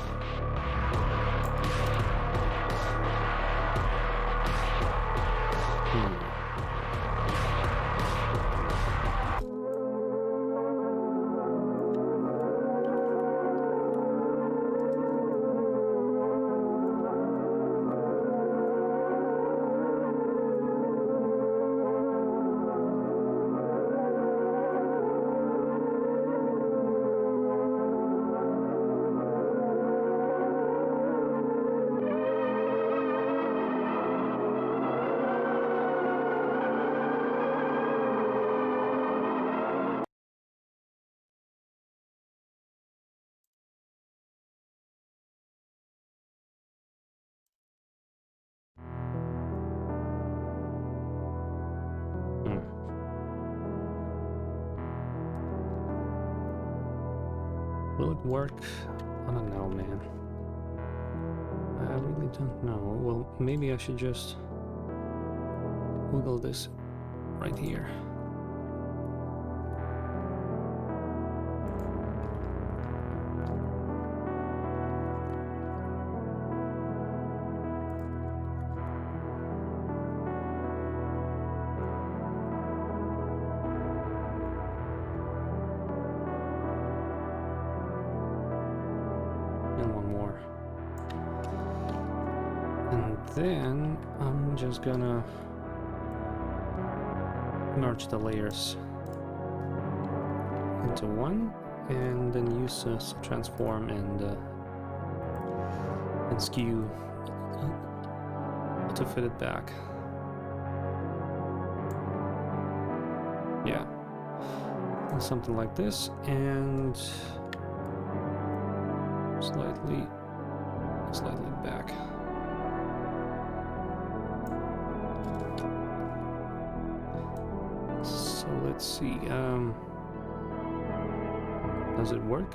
Will it work? I don't know, man. I really don't know. Well, maybe I should just wiggle this right here. Then I'm just gonna merge the layers into one, and then use transform and skew to fit it back. Yeah, something like this, and slightly back. So let's see, does it work?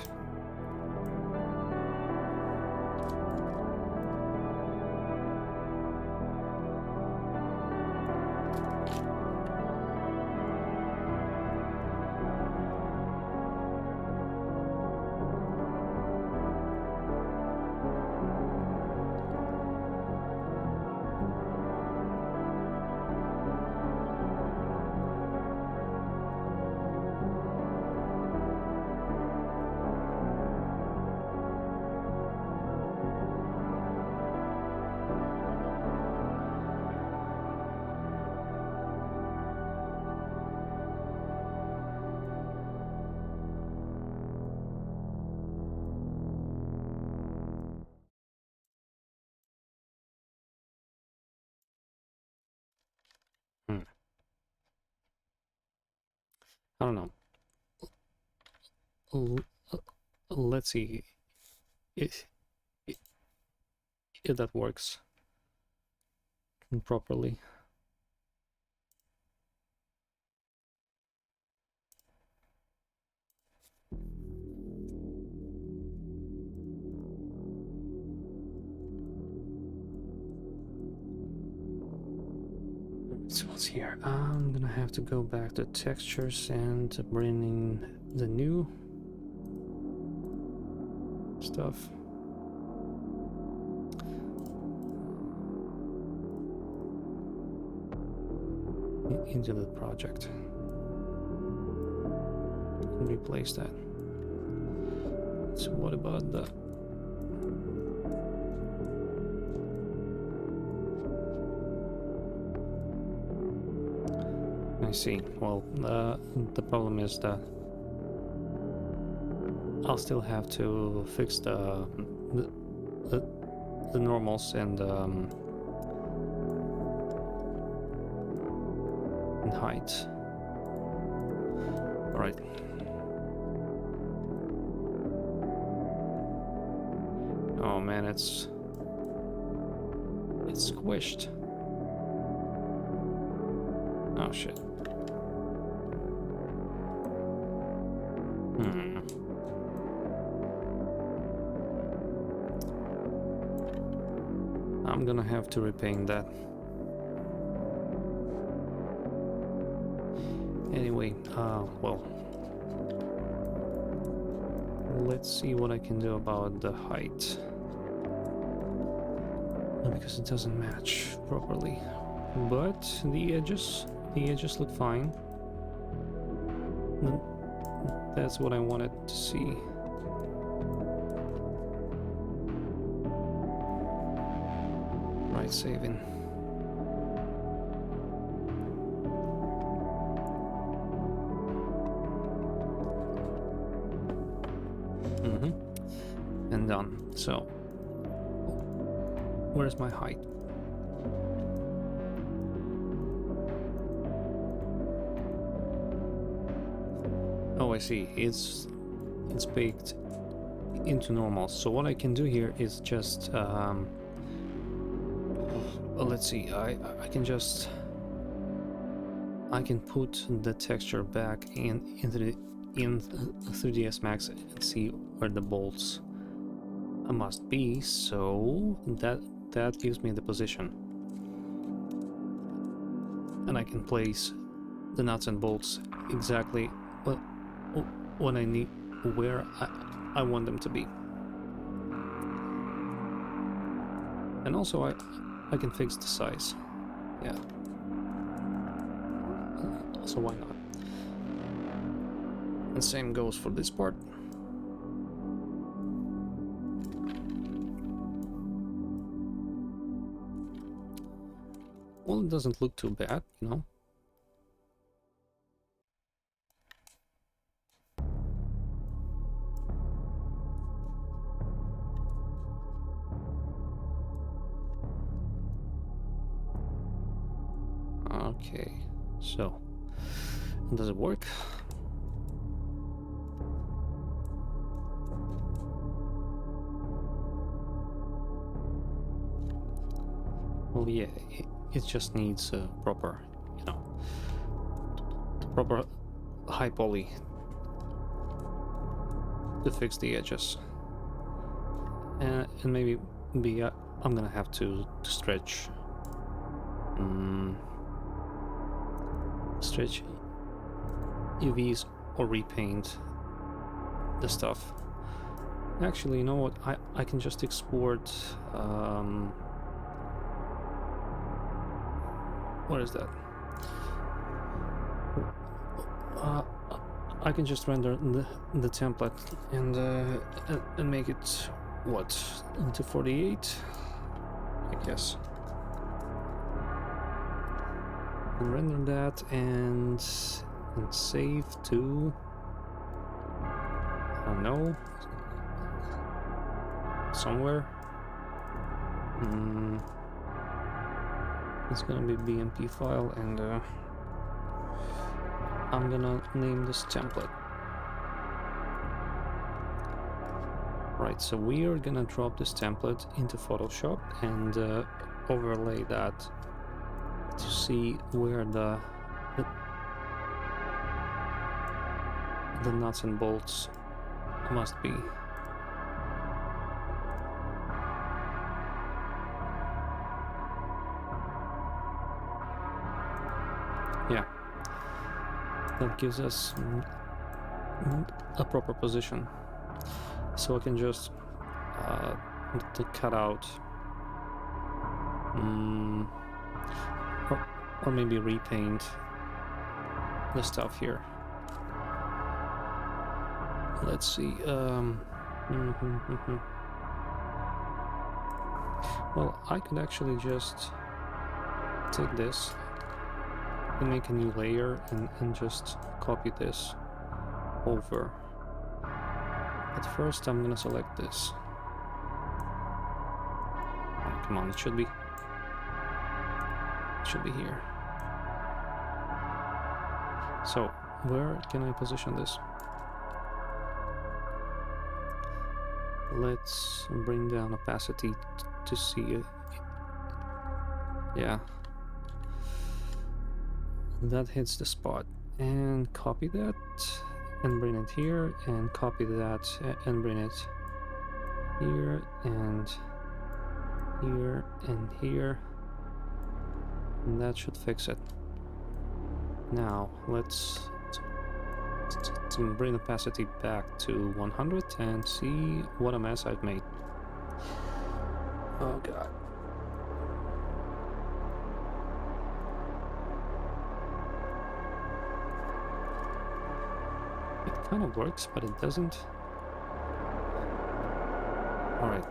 I don't know. Let's see if that works properly. So what's here? I'm gonna have to go back to textures and bring in the new stuff. Into the project. Replace that. So what about the I see. Well, the problem is that I'll still have to fix the normals and height. All right. Oh man, it's squished. Oh shit. I'm gonna have to repaint that. Anyway, well, let's see what I can do about the height. Because it doesn't match properly. But the edges look fine. That's what I wanted to see. Right, saving. And done. So, where's my height? Oh, I see. It's baked into normal. So what I can do here is just well, let's see. I can put the texture back in 3ds Max and see where the bolts must be. So that gives me the position, and I can place the nuts and bolts exactly what I need, where I want them to be. And also I can fix the size. Yeah. So why not? And same goes for this part. Well, it doesn't look too bad, you know. Okay, so does it work? Well, yeah, it just needs a proper, you know, proper high poly to fix the edges, and maybe I'm gonna have to stretch stretch UVs or repaint the stuff. Actually, you know what? I can just export. What is that? I can just render the template and make it what, into 48, I guess. And render that and save to, I don't know, somewhere. It's gonna be BMP file, and I'm gonna name this template. Right, so we are gonna drop this template into Photoshop and overlay that to see where the nuts and bolts must be. Yeah, that gives us a proper position. So I can just cut out or maybe repaint the stuff here. Let's see. Well, I could actually just take this and make a new layer and just copy this over. But first I'm gonna select this. Oh, come on, it should be here. So where can I position this? Let's bring down opacity to see it. Yeah, that hits the spot. And copy that and bring it here, and copy that and bring it here and here and here, and that should fix it. Now let's bring opacity back to 100 and see what a mess I've made. Oh god. It kind of works, but it doesn't. Alright.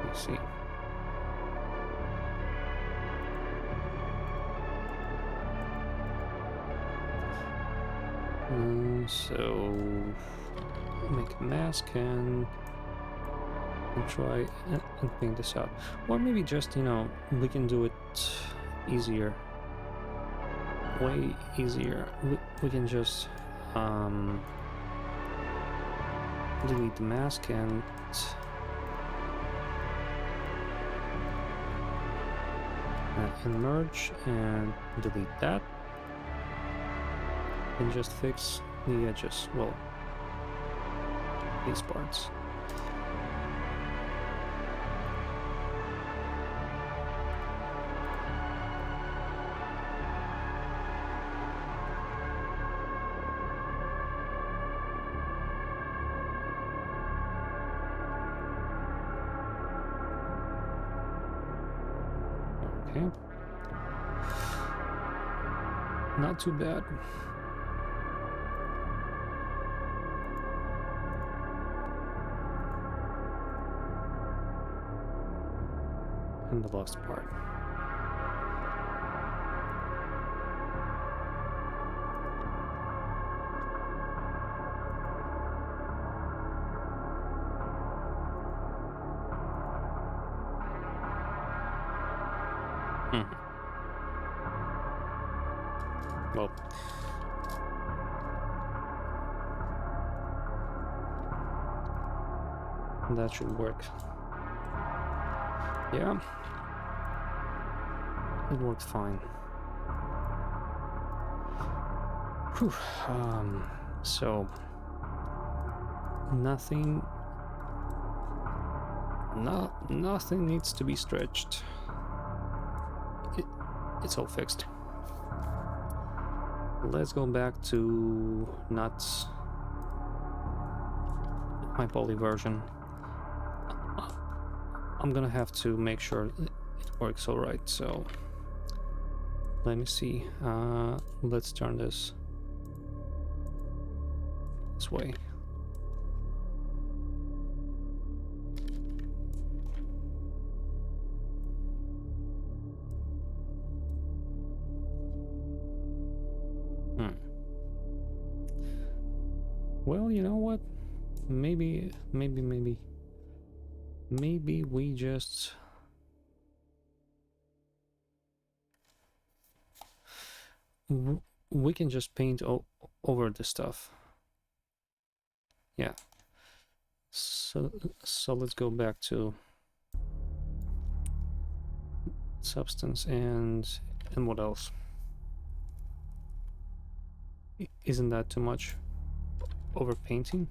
Let's see. So make a mask and try and paint this out, or maybe just, you know, we can do it easier, way easier. We can just delete the mask and merge and delete that, and just fix the edges, well, these parts. Okay. Not too bad. And the last part. Well, that should work. Yeah, it works fine. Whew. So nothing needs to be stretched. It's all fixed. Let's go back to nuts, my poly version. I'm gonna have to make sure it works all right, so let me see. Let's turn this way. Well, you know what? Maybe maybe we just we can just paint over the stuff. Yeah. So let's go back to substance and what else? Isn't that too much over painting?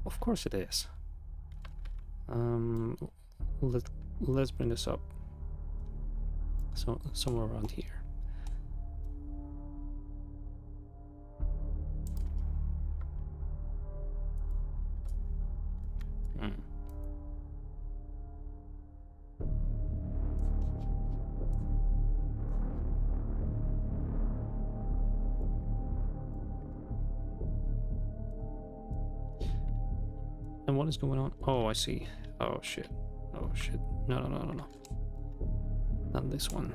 Of course it is. Let's bring this up. So somewhere around here. And what is going on? Oh, I see. Oh shit. Oh shit. No. Not this one.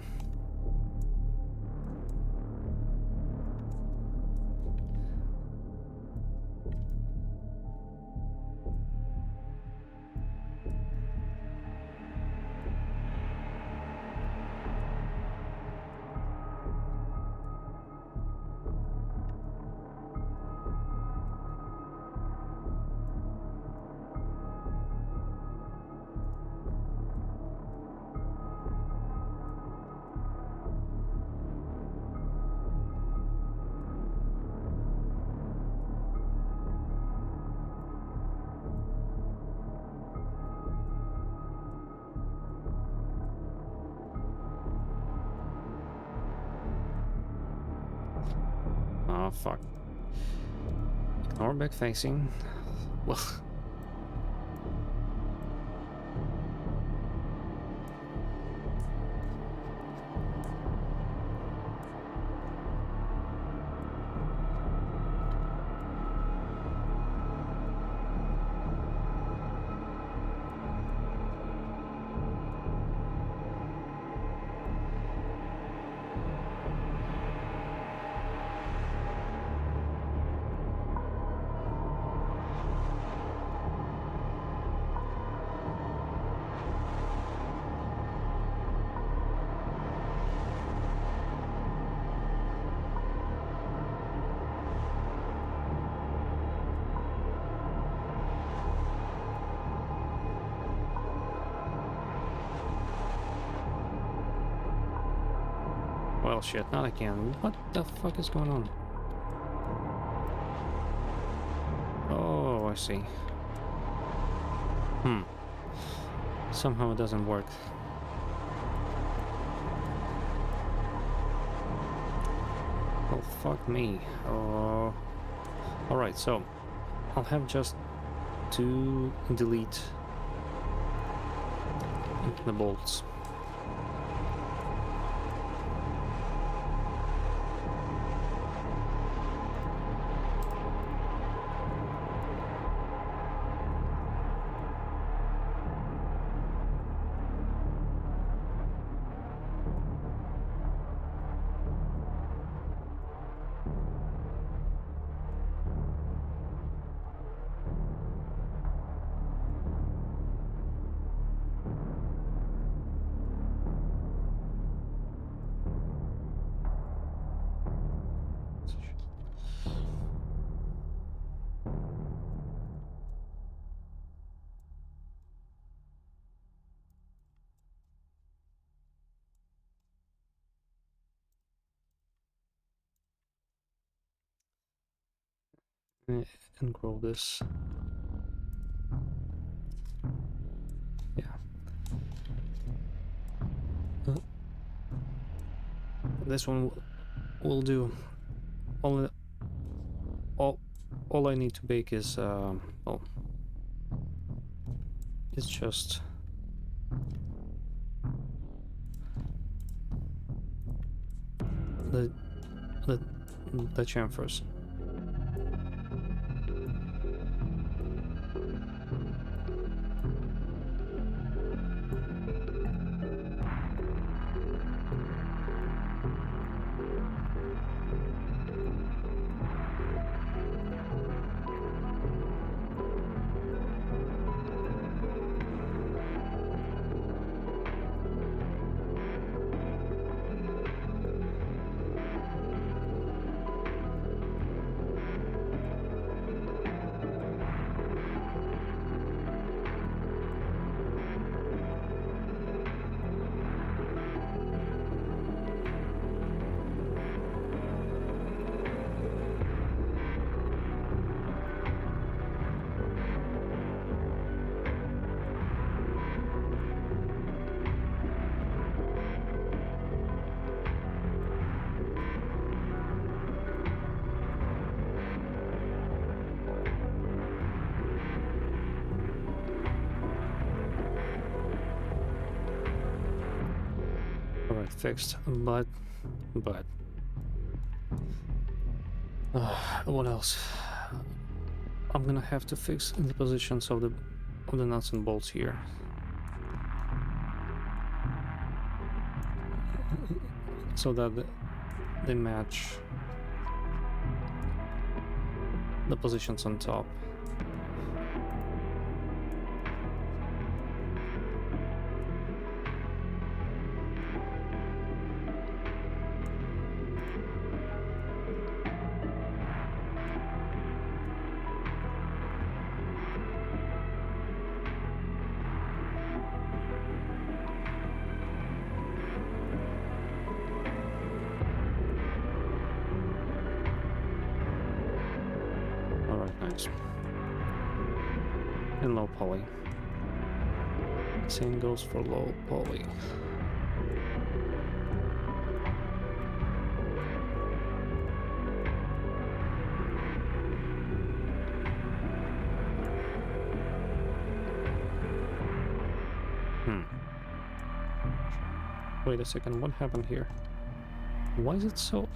Oh fuck. Ignore back facing. Well. Well, shit, not again. What the fuck is going on? Oh, I see. Somehow it doesn't work. Oh, fuck me. Oh. Alright, so I'll have just to delete the bolts. And grow this. Yeah. This one will do. All I need to bake is well, it's just the chamfers. fixed, but what else? I'm gonna have to fix the positions of the nuts and bolts here. So that they match the positions on top. Nice. And low poly. Same goes for low poly. Wait a second, what happened here? Why is it so...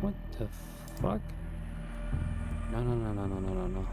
What the fuck? No.